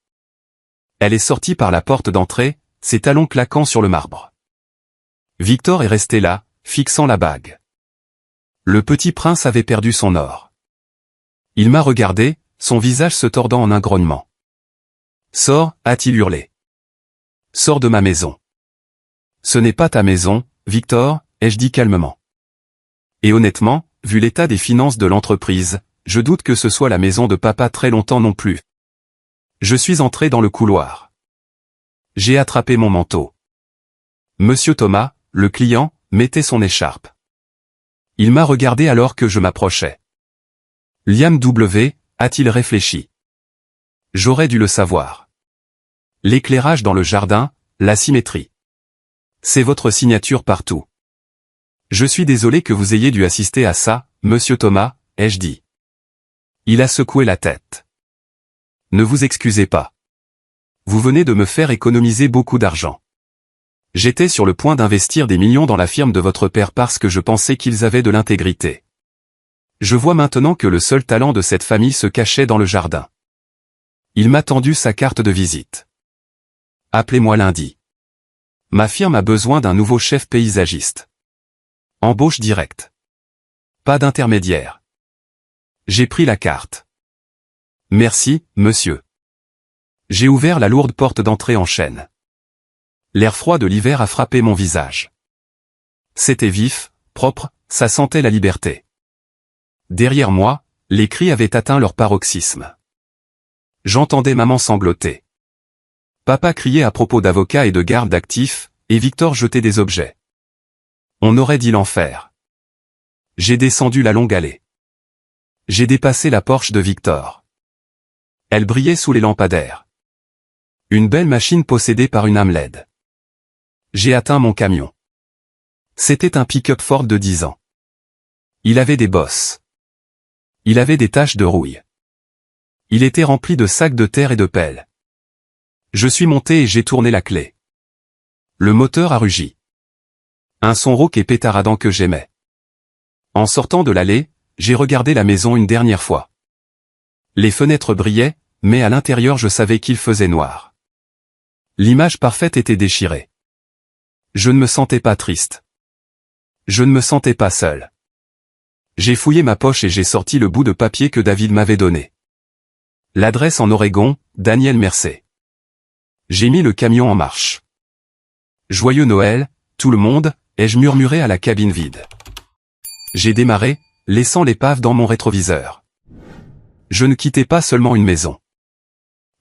Elle est sortie par la porte d'entrée, ses talons claquant sur le marbre. Victor est resté là, fixant la bague. Le petit prince avait perdu son or. Il m'a regardé, son visage se tordant en un grognement. Sors, a-t-il hurlé. Sors de ma maison. Ce n'est pas ta maison, Victor, ai-je dit calmement. Et honnêtement, vu l'état des finances de l'entreprise, je doute que ce soit la maison de papa très longtemps non plus. Je suis entré dans le couloir. J'ai attrapé mon manteau. Monsieur Thomas, le client, mettait son écharpe. Il m'a regardé alors que je m'approchais. Liam W, a-t-il réfléchi. J'aurais dû le savoir. L'éclairage dans le jardin, la symétrie. C'est votre signature partout. Je suis désolé que vous ayez dû assister à ça, monsieur Thomas, ai-je dit. Il a secoué la tête. Ne vous excusez pas. Vous venez de me faire économiser beaucoup d'argent. J'étais sur le point d'investir des millions dans la firme de votre père parce que je pensais qu'ils avaient de l'intégrité. Je vois maintenant que le seul talent de cette famille se cachait dans le jardin. Il m'a tendu sa carte de visite. Appelez-moi lundi. Ma firme a besoin d'un nouveau chef paysagiste. Embauche directe. Pas d'intermédiaire. J'ai pris la carte. Merci, monsieur. J'ai ouvert la lourde porte d'entrée en chêne. L'air froid de l'hiver a frappé mon visage. C'était vif, propre, ça sentait la liberté. Derrière moi, les cris avaient atteint leur paroxysme. J'entendais maman sangloter. Papa criait à propos d'avocats et de gardes d'actifs, et Victor jetait des objets. On aurait dit l'enfer. J'ai descendu la longue allée. J'ai dépassé la Porsche de Victor. Elle brillait sous les lampadaires. Une belle machine possédée par une âme LED. J'ai atteint mon camion. C'était un pick-up Ford de 10 ans. Il avait des bosses. Il avait des taches de rouille. Il était rempli de sacs de terre et de pelles. Je suis monté et j'ai tourné la clé. Le moteur a rugi. Un son rauque et pétaradant que j'aimais. En sortant de l'allée, j'ai regardé la maison une dernière fois. Les fenêtres brillaient, mais à l'intérieur je savais qu'il faisait noir. L'image parfaite était déchirée. Je ne me sentais pas triste. Je ne me sentais pas seul. J'ai fouillé ma poche et j'ai sorti le bout de papier que David m'avait donné. L'adresse en Oregon, Daniel Mercer. J'ai mis le camion en marche. Joyeux Noël, tout le monde, ai-je murmuré à la cabine vide. J'ai démarré, laissant l'épave dans mon rétroviseur. Je ne quittais pas seulement une maison.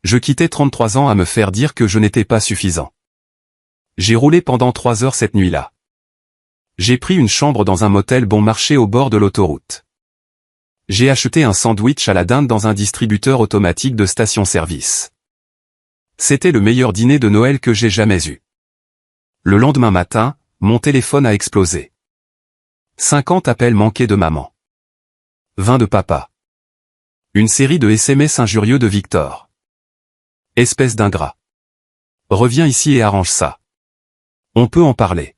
Je quittais 33 ans à me faire dire que je n'étais pas suffisant. J'ai roulé pendant 3 heures cette nuit-là. J'ai pris une chambre dans un motel bon marché au bord de l'autoroute. J'ai acheté un sandwich à la dinde dans un distributeur automatique de station-service. C'était le meilleur dîner de Noël que j'ai jamais eu. Le lendemain matin, mon téléphone a explosé. 50 appels manqués de maman. 20 de papa. Une série de SMS injurieux de Victor. Espèce d'ingrat. Reviens ici et arrange ça. On peut en parler.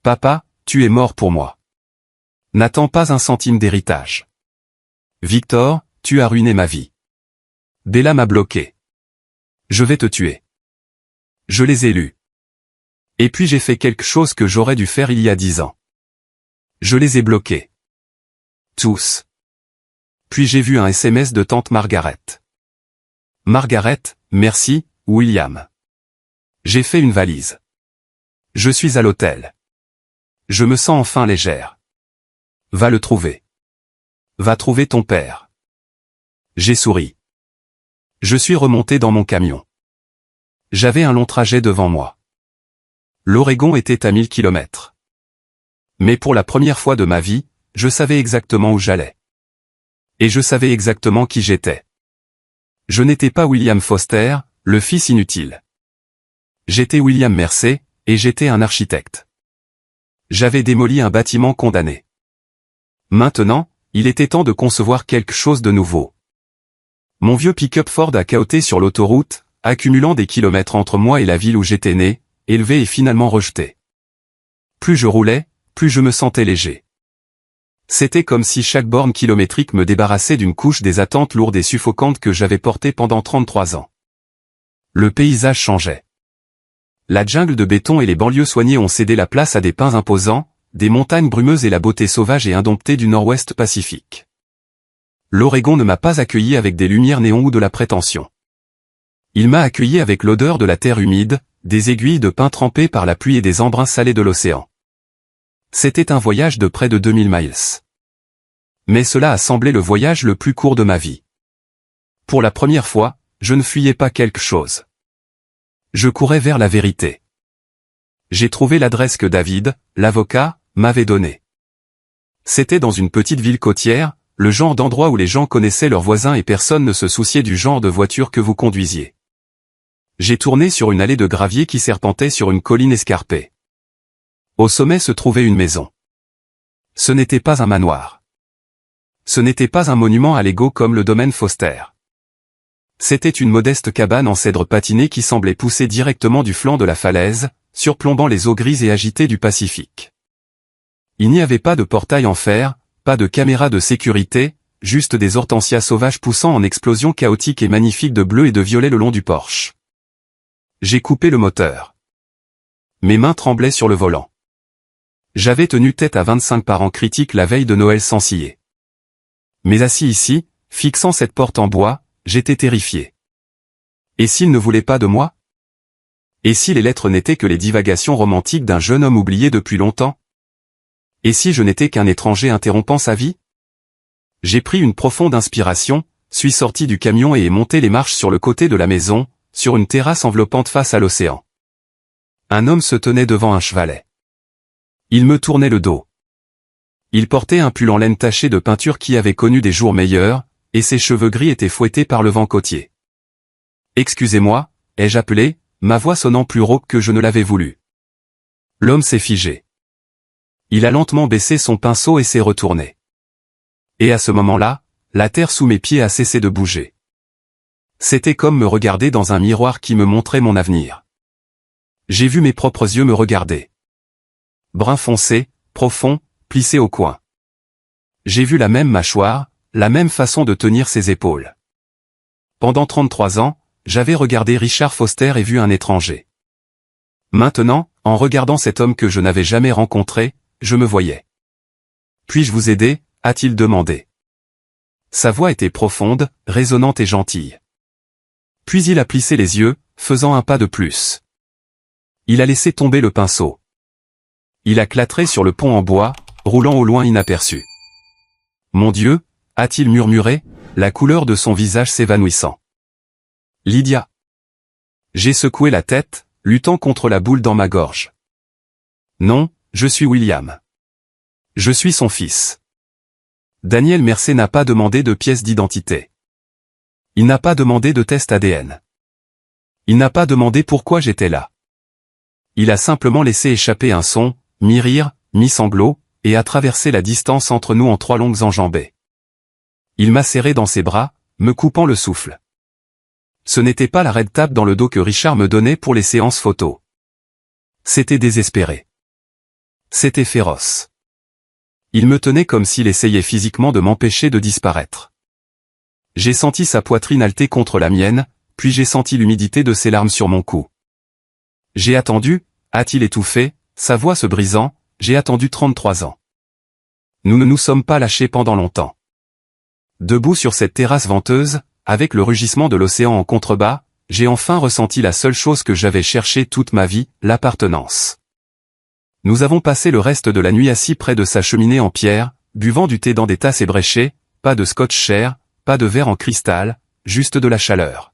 Papa, tu es mort pour moi. N'attends pas un centime d'héritage. Victor, tu as ruiné ma vie. Bella m'a bloqué. Je vais te tuer. Je les ai lus. Et puis j'ai fait quelque chose que j'aurais dû faire il y a 10 ans. Je les ai bloqués. Tous. Puis j'ai vu un SMS de tante Margaret. Margaret, merci, William. J'ai fait une valise. Je suis à l'hôtel. Je me sens enfin légère. Va le trouver. Va trouver ton père. J'ai souri. Je suis remonté dans mon camion. J'avais un long trajet devant moi. L'Oregon était à 1000 km. Mais pour la première fois de ma vie, je savais exactement où j'allais. Et je savais exactement qui j'étais. Je n'étais pas William Foster, le fils inutile. J'étais William Mercer, et j'étais un architecte. J'avais démoli un bâtiment condamné. Maintenant, il était temps de concevoir quelque chose de nouveau. Mon vieux pick-up Ford a cahoté sur l'autoroute, accumulant des kilomètres entre moi et la ville où j'étais né, élevé et finalement rejeté. Plus je roulais, plus je me sentais léger. C'était comme si chaque borne kilométrique me débarrassait d'une couche des attentes lourdes et suffocantes que j'avais portées pendant 33 ans. Le paysage changeait. La jungle de béton et les banlieues soignées ont cédé la place à des pins imposants, des montagnes brumeuses et la beauté sauvage et indomptée du nord-ouest Pacifique. L'Oregon ne m'a pas accueilli avec des lumières néons ou de la prétention. Il m'a accueilli avec l'odeur de la terre humide, des aiguilles de pin trempées par la pluie et des embruns salés de l'océan. C'était un voyage de près de 2000 miles. Mais cela a semblé le voyage le plus court de ma vie. Pour la première fois, je ne fuyais pas quelque chose. Je courais vers la vérité. J'ai trouvé l'adresse que David, l'avocat, m'avait donnée. C'était dans une petite ville côtière, le genre d'endroit où les gens connaissaient leurs voisins et personne ne se souciait du genre de voiture que vous conduisiez. J'ai tourné sur une allée de gravier qui serpentait sur une colline escarpée. Au sommet se trouvait une maison. Ce n'était pas un manoir. Ce n'était pas un monument à Lego comme le domaine Foster. C'était une modeste cabane en cèdre patiné qui semblait pousser directement du flanc de la falaise, surplombant les eaux grises et agitées du Pacifique. Il n'y avait pas de portail en fer, pas de caméra de sécurité, juste des hortensias sauvages poussant en explosions chaotiques et magnifiques de bleu et de violet le long du porche. J'ai coupé le moteur. Mes mains tremblaient sur le volant. J'avais tenu tête à 25 parents critiques la veille de Noël sans ciller. Mais assis ici, fixant cette porte en bois, j'étais terrifié. Et s'ils ne voulaient pas de moi? Et si les lettres n'étaient que les divagations romantiques d'un jeune homme oublié depuis longtemps? Et si je n'étais qu'un étranger interrompant sa vie? J'ai pris une profonde inspiration, suis sorti du camion et ai monté les marches sur le côté de la maison, sur une terrasse enveloppante face à l'océan. Un homme se tenait devant un chevalet. Il me tournait le dos. Il portait un pull en laine taché de peinture qui avait connu des jours meilleurs, et ses cheveux gris étaient fouettés par le vent côtier. « Excusez-moi » ai-je appelé, ma voix sonnant plus rauque que je ne l'avais voulu. L'homme s'est figé. Il a lentement baissé son pinceau et s'est retourné. Et à ce moment-là, la terre sous mes pieds a cessé de bouger. C'était comme me regarder dans un miroir qui me montrait mon avenir. J'ai vu mes propres yeux me regarder. Brun foncé, profond, plissé au coin. J'ai vu la même mâchoire, la même façon de tenir ses épaules. Pendant 33 ans, j'avais regardé Richard Foster et vu un étranger. Maintenant, en regardant cet homme que je n'avais jamais rencontré, je me voyais. Puis-je vous aider, a-t-il demandé. Sa voix était profonde, résonnante et gentille. Puis il a plissé les yeux, faisant un pas de plus. Il a laissé tomber le pinceau. Il a clatré sur le pont en bois, roulant au loin inaperçu. Mon Dieu, a-t-il murmuré, la couleur de son visage s'évanouissant. Lydia. J'ai secoué la tête, luttant contre la boule dans ma gorge. Non, je suis William. Je suis son fils. Daniel Mercer n'a pas demandé de pièce d'identité. Il n'a pas demandé de test ADN. Il n'a pas demandé pourquoi j'étais là. Il a simplement laissé échapper un son, mi-rire, mi-sanglot, et a traversé la distance entre nous en 3 longues enjambées. Il m'a serré dans ses bras, me coupant le souffle. Ce n'était pas la raide tape dans le dos que Richard me donnait pour les séances photos. C'était désespéré. C'était féroce. Il me tenait comme s'il essayait physiquement de m'empêcher de disparaître. J'ai senti sa poitrine halter contre la mienne, puis j'ai senti l'humidité de ses larmes sur mon cou. J'ai attendu, a-t-il étouffé, sa voix se brisant, j'ai attendu 33 ans. Nous ne nous sommes pas lâchés pendant longtemps. Debout sur cette terrasse venteuse, avec le rugissement de l'océan en contrebas, j'ai enfin ressenti la seule chose que j'avais cherchée toute ma vie, l'appartenance. Nous avons passé le reste de la nuit assis près de sa cheminée en pierre, buvant du thé dans des tasses ébréchées, pas de scotch cher, pas de verre en cristal, juste de la chaleur.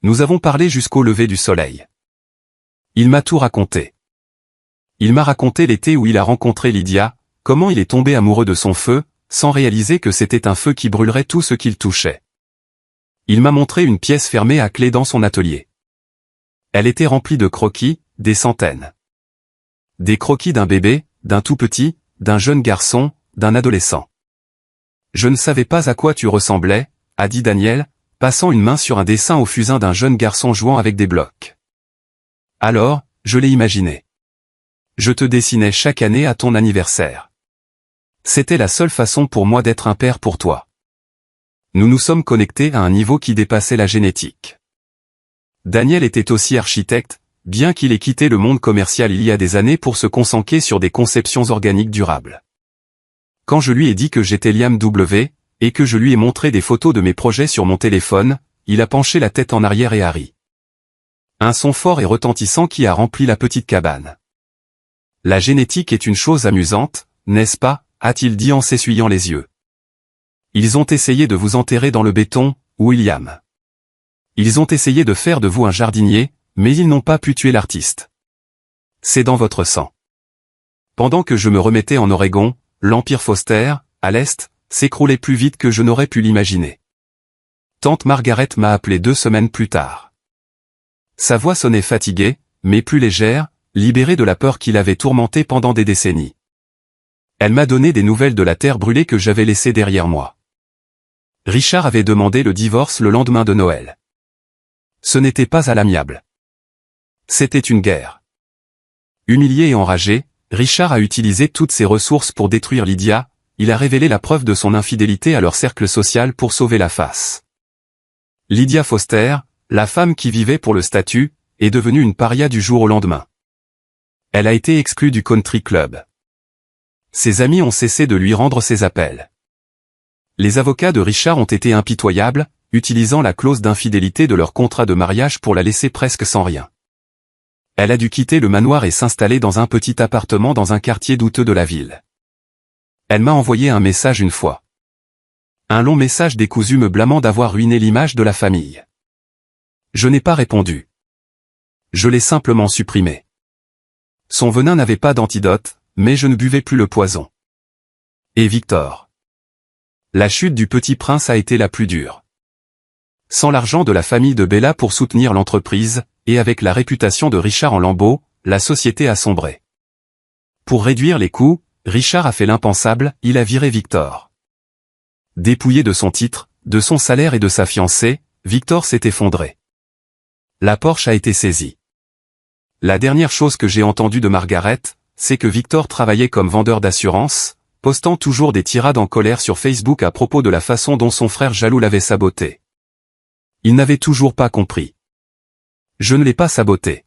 Nous avons parlé jusqu'au lever du soleil. Il m'a tout raconté. Il m'a raconté l'été où il a rencontré Lydia, comment il est tombé amoureux de son feu, sans réaliser que c'était un feu qui brûlerait tout ce qu'il touchait. Il m'a montré une pièce fermée à clé dans son atelier. Elle était remplie de croquis, des centaines. Des croquis d'un bébé, d'un tout petit, d'un jeune garçon, d'un adolescent. Je ne savais pas à quoi tu ressemblais, a dit Daniel, passant une main sur un dessin au fusain d'un jeune garçon jouant avec des blocs. Alors, je l'ai imaginé. Je te dessinais chaque année à ton anniversaire. C'était la seule façon pour moi d'être un père pour toi. Nous nous sommes connectés à un niveau qui dépassait la génétique. Daniel était aussi architecte, bien qu'il ait quitté le monde commercial il y a des années pour se concentrer sur des conceptions organiques durables. Quand je lui ai dit que j'étais Liam W, et que je lui ai montré des photos de mes projets sur mon téléphone, il a penché la tête en arrière et a ri. Un son fort et retentissant qui a rempli la petite cabane. La génétique est une chose amusante, n'est-ce pas, a-t-il dit en s'essuyant les yeux. Ils ont essayé de vous enterrer dans le béton, William. Ils ont essayé de faire de vous un jardinier, mais ils n'ont pas pu tuer l'artiste. C'est dans votre sang. Pendant que je me remettais en Oregon, l'Empire Foster, à l'est, s'écroulait plus vite que je n'aurais pu l'imaginer. Tante Margaret m'a appelé 2 semaines plus tard. Sa voix sonnait fatiguée, mais plus légère, libérée de la peur qui l'avait tourmentée pendant des décennies. Elle m'a donné des nouvelles de la terre brûlée que j'avais laissée derrière moi. Richard avait demandé le divorce le lendemain de Noël. Ce n'était pas à l'amiable. C'était une guerre. Humilié et enragé, Richard a utilisé toutes ses ressources pour détruire Lydia, il a révélé la preuve de son infidélité à leur cercle social pour sauver la face. Lydia Foster, la femme qui vivait pour le statut, est devenue une paria du jour au lendemain. Elle a été exclue du country club. Ses amis ont cessé de lui rendre ses appels. Les avocats de Richard ont été impitoyables, utilisant la clause d'infidélité de leur contrat de mariage pour la laisser presque sans rien. Elle a dû quitter le manoir et s'installer dans un petit appartement dans un quartier douteux de la ville. Elle m'a envoyé un message une fois. Un long message décousu me blâmant d'avoir ruiné l'image de la famille. Je n'ai pas répondu. Je l'ai simplement supprimé. Son venin n'avait pas d'antidote, mais je ne buvais plus le poison. Et Victor. La chute du petit prince a été la plus dure. Sans l'argent de la famille de Bella pour soutenir l'entreprise, et avec la réputation de Richard en lambeaux, la société a sombré. Pour réduire les coûts, Richard a fait l'impensable, il a viré Victor. Dépouillé de son titre, de son salaire et de sa fiancée, Victor s'est effondré. La Porsche a été saisie. La dernière chose que j'ai entendue de Margaret, c'est que Victor travaillait comme vendeur d'assurance, postant toujours des tirades en colère sur Facebook à propos de la façon dont son frère jaloux l'avait saboté. Il n'avait toujours pas compris. Je ne l'ai pas saboté.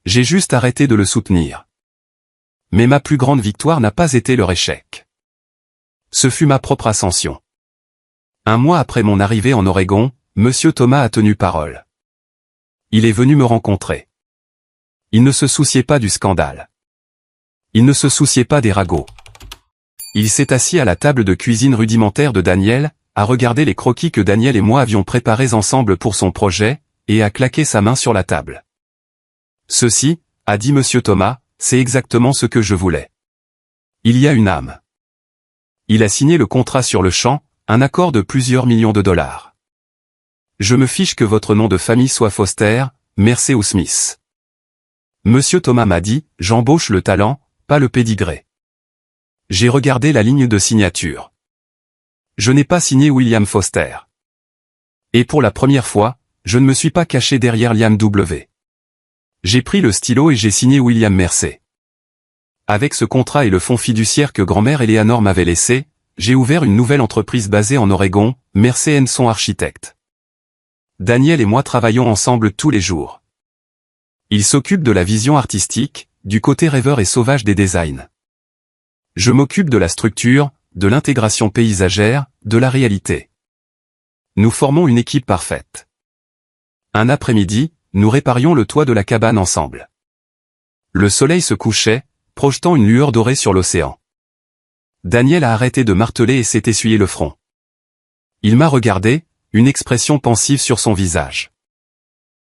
J'ai juste arrêté de le soutenir. Mais ma plus grande victoire n'a pas été leur échec. Ce fut ma propre ascension. Un mois après mon arrivée en Oregon, Monsieur Thomas a tenu parole. Il est venu me rencontrer. Il ne se souciait pas du scandale. Il ne se souciait pas des ragots. Il s'est assis à la table de cuisine rudimentaire de Daniel, a regardé les croquis que Daniel et moi avions préparés ensemble pour son projet, et a claqué sa main sur la table. Ceci, a dit Monsieur Thomas, c'est exactement ce que je voulais. Il y a une âme. Il a signé le contrat sur le champ, un accord de plusieurs millions de dollars. Je me fiche que votre nom de famille soit Foster, Mercer ou Smith. Monsieur Thomas m'a dit, j'embauche le talent, pas le pédigré. J'ai regardé la ligne de signature. Je n'ai pas signé William Foster. Et pour la première fois, je ne me suis pas caché derrière Liam W. J'ai pris le stylo et j'ai signé William Mercer. Avec ce contrat et le fonds fiduciaire que grand-mère Eleanor m'avait laissé, j'ai ouvert une nouvelle entreprise basée en Oregon, Mercer & Son Architectes. Daniel et moi travaillons ensemble tous les jours. Il s'occupe de la vision artistique, du côté rêveur et sauvage des designs. Je m'occupe de la structure, de l'intégration paysagère, de la réalité. Nous formons une équipe parfaite. Un après-midi, nous réparions le toit de la cabane ensemble. Le soleil se couchait, projetant une lueur dorée sur l'océan. Daniel a arrêté de marteler et s'est essuyé le front. Il m'a regardé, une expression pensive sur son visage.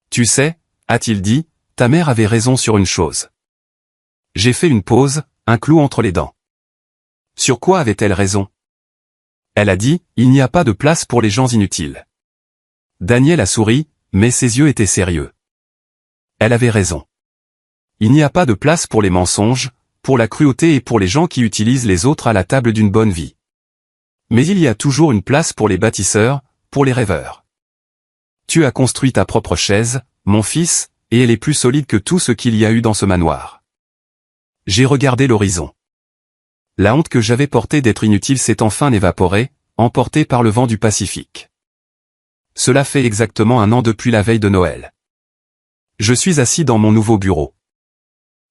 Tu sais, a-t-il dit, ta mère avait raison sur une chose. J'ai fait une pause, un clou entre les dents. Sur quoi avait-elle raison? Elle a dit, il n'y a pas de place pour les gens inutiles. Daniel a souri, mais ses yeux étaient sérieux. Elle avait raison. Il n'y a pas de place pour les mensonges, pour la cruauté et pour les gens qui utilisent les autres à la table d'une bonne vie. Mais il y a toujours une place pour les bâtisseurs, pour les rêveurs. Tu as construit ta propre chaise, mon fils, et elle est plus solide que tout ce qu'il y a eu dans ce manoir. J'ai regardé l'horizon. La honte que j'avais portée d'être inutile s'est enfin évaporée, emportée par le vent du Pacifique. Cela fait exactement un an depuis la veille de Noël. Je suis assis dans mon nouveau bureau.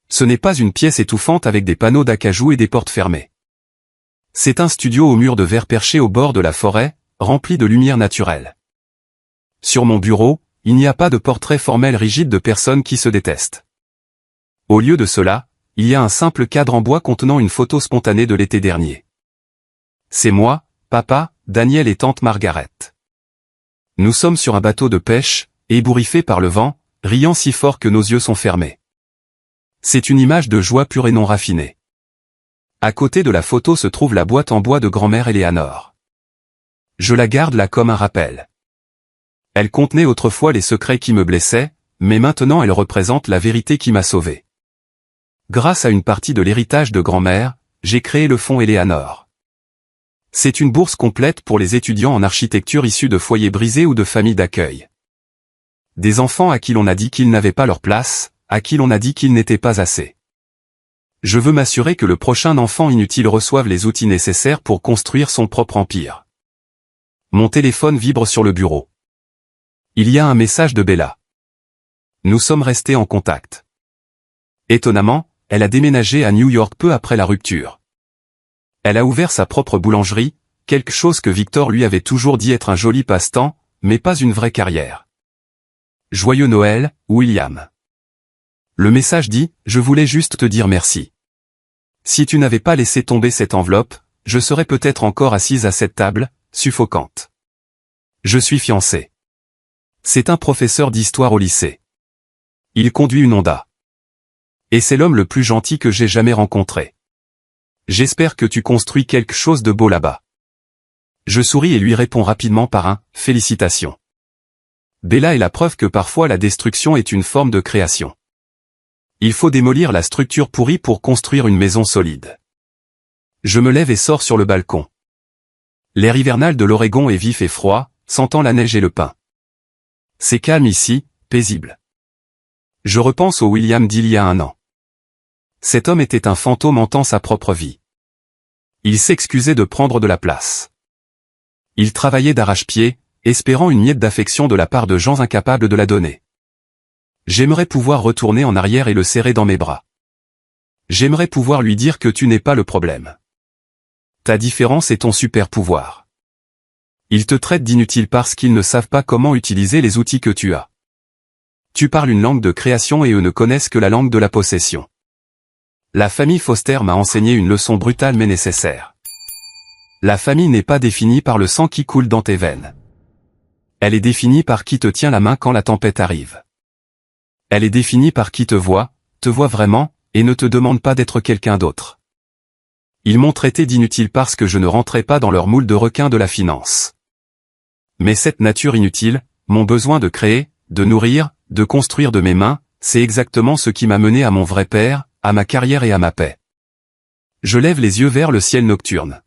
Ce n'est pas une pièce étouffante avec des panneaux d'acajou et des portes fermées. C'est un studio aux murs de verre perché au bord de la forêt, rempli de lumière naturelle. Sur mon bureau, il n'y a pas de portrait formel rigide de personnes qui se détestent. Au lieu de cela, il y a un simple cadre en bois contenant une photo spontanée de l'été dernier. C'est moi, papa, Daniel et tante Margaret. Nous sommes sur un bateau de pêche, ébouriffé par le vent, riant si fort que nos yeux sont fermés. C'est une image de joie pure et non raffinée. À côté de la photo se trouve la boîte en bois de grand-mère Eleanor. Je la garde là comme un rappel. Elle contenait autrefois les secrets qui me blessaient, mais maintenant elle représente la vérité qui m'a sauvé. Grâce à une partie de l'héritage de grand-mère, j'ai créé le fonds Eleanor. C'est une bourse complète pour les étudiants en architecture issus de foyers brisés ou de familles d'accueil. Des enfants à qui l'on a dit qu'ils n'avaient pas leur place, à qui l'on a dit qu'ils n'étaient pas assez. Je veux m'assurer que le prochain enfant inutile reçoive les outils nécessaires pour construire son propre empire. Mon téléphone vibre sur le bureau. Il y a un message de Bella. Nous sommes restés en contact. Étonnamment, elle a déménagé à New York peu après la rupture. Elle a ouvert sa propre boulangerie, quelque chose que Victor lui avait toujours dit être un joli passe-temps, mais pas une vraie carrière. Joyeux Noël, William. Le message dit, je voulais juste te dire merci. Si tu n'avais pas laissé tomber cette enveloppe, je serais peut-être encore assise à cette table, suffocante. Je suis fiancé. C'est un professeur d'histoire au lycée. Il conduit une Honda. Et c'est l'homme le plus gentil que j'ai jamais rencontré. J'espère que tu construis quelque chose de beau là-bas. Je souris et lui réponds rapidement par un « félicitations ». Bella est la preuve que parfois la destruction est une forme de création. Il faut démolir la structure pourrie pour construire une maison solide. Je me lève et sors sur le balcon. L'air hivernal de l'Oregon est vif et froid, sentant la neige et le pin. C'est calme ici, paisible. Je repense au William d'il y a un an. Cet homme était un fantôme hantant sa propre vie. Il s'excusait de prendre de la place. Il travaillait d'arrache-pied, espérant une miette d'affection de la part de gens incapables de la donner. J'aimerais pouvoir retourner en arrière et le serrer dans mes bras. J'aimerais pouvoir lui dire que tu n'es pas le problème. Ta différence est ton super pouvoir. Ils te traitent d'inutile parce qu'ils ne savent pas comment utiliser les outils que tu as. Tu parles une langue de création et eux ne connaissent que la langue de la possession. La famille Foster m'a enseigné une leçon brutale mais nécessaire. La famille n'est pas définie par le sang qui coule dans tes veines. Elle est définie par qui te tient la main quand la tempête arrive. Elle est définie par qui te voit vraiment, et ne te demande pas d'être quelqu'un d'autre. Ils m'ont traité d'inutile parce que je ne rentrais pas dans leur moule de requin de la finance. Mais cette nature inutile, mon besoin de créer, de nourrir, de construire de mes mains, c'est exactement ce qui m'a mené à mon vrai père, à ma carrière et à ma paix. Je lève les yeux vers le ciel nocturne.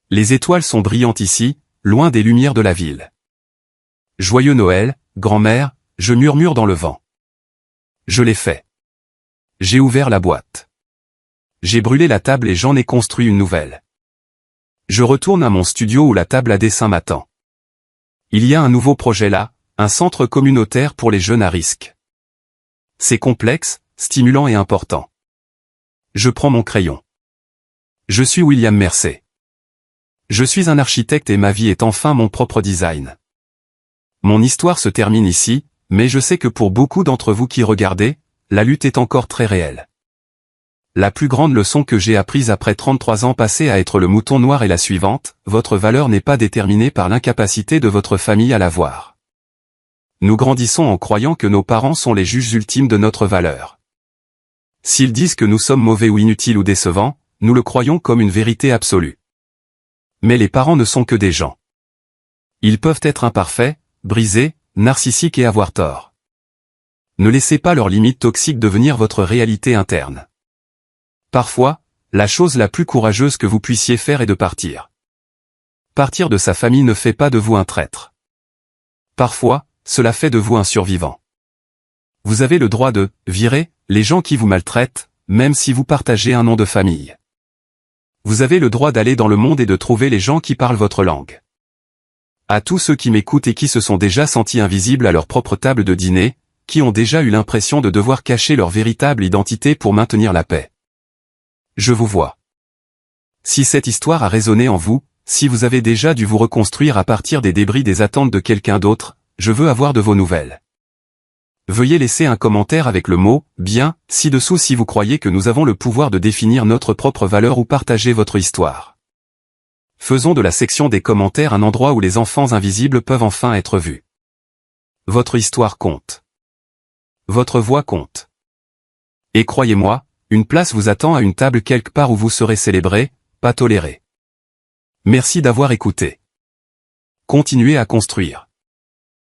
Les étoiles sont brillantes ici, loin des lumières de la ville. Joyeux Noël, grand-mère, je murmure dans le vent. Je l'ai fait. J'ai ouvert la boîte. J'ai brûlé la table et j'en ai construit une nouvelle. Je retourne à mon studio où la table à dessin m'attend. Il y a un nouveau projet là, un centre communautaire pour les jeunes à risque. C'est complexe, stimulant et important. Je prends mon crayon. Je suis William Mercer. Je suis un architecte et ma vie est enfin mon propre design. Mon histoire se termine ici, mais je sais que pour beaucoup d'entre vous qui regardez, la lutte est encore très réelle. La plus grande leçon que j'ai apprise après 33 ans passés à être le mouton noir est la suivante, votre valeur n'est pas déterminée par l'incapacité de votre famille à la voir. Nous grandissons en croyant que nos parents sont les juges ultimes de notre valeur. S'ils disent que nous sommes mauvais ou inutiles ou décevants, nous le croyons comme une vérité absolue. Mais les parents ne sont que des gens. Ils peuvent être imparfaits, brisés, narcissiques et avoir tort. Ne laissez pas leurs limites toxiques devenir votre réalité interne. Parfois, la chose la plus courageuse que vous puissiez faire est de partir. Partir de sa famille ne fait pas de vous un traître. Parfois, cela fait de vous un survivant. Vous avez le droit de virer les gens qui vous maltraitent, même si vous partagez un nom de famille. Vous avez le droit d'aller dans le monde et de trouver les gens qui parlent votre langue. À tous ceux qui m'écoutent et qui se sont déjà sentis invisibles à leur propre table de dîner, qui ont déjà eu l'impression de devoir cacher leur véritable identité pour maintenir la paix. Je vous vois. Si cette histoire a résonné en vous, si vous avez déjà dû vous reconstruire à partir des débris des attentes de quelqu'un d'autre, je veux avoir de vos nouvelles. Veuillez laisser un commentaire avec le mot « bien » ci-dessous si vous croyez que nous avons le pouvoir de définir notre propre valeur ou partager votre histoire. Faisons de la section des commentaires un endroit où les enfants invisibles peuvent enfin être vus. Votre histoire compte. Votre voix compte. Et croyez-moi, une place vous attend à une table quelque part où vous serez célébré, pas toléré. Merci d'avoir écouté. Continuez à construire.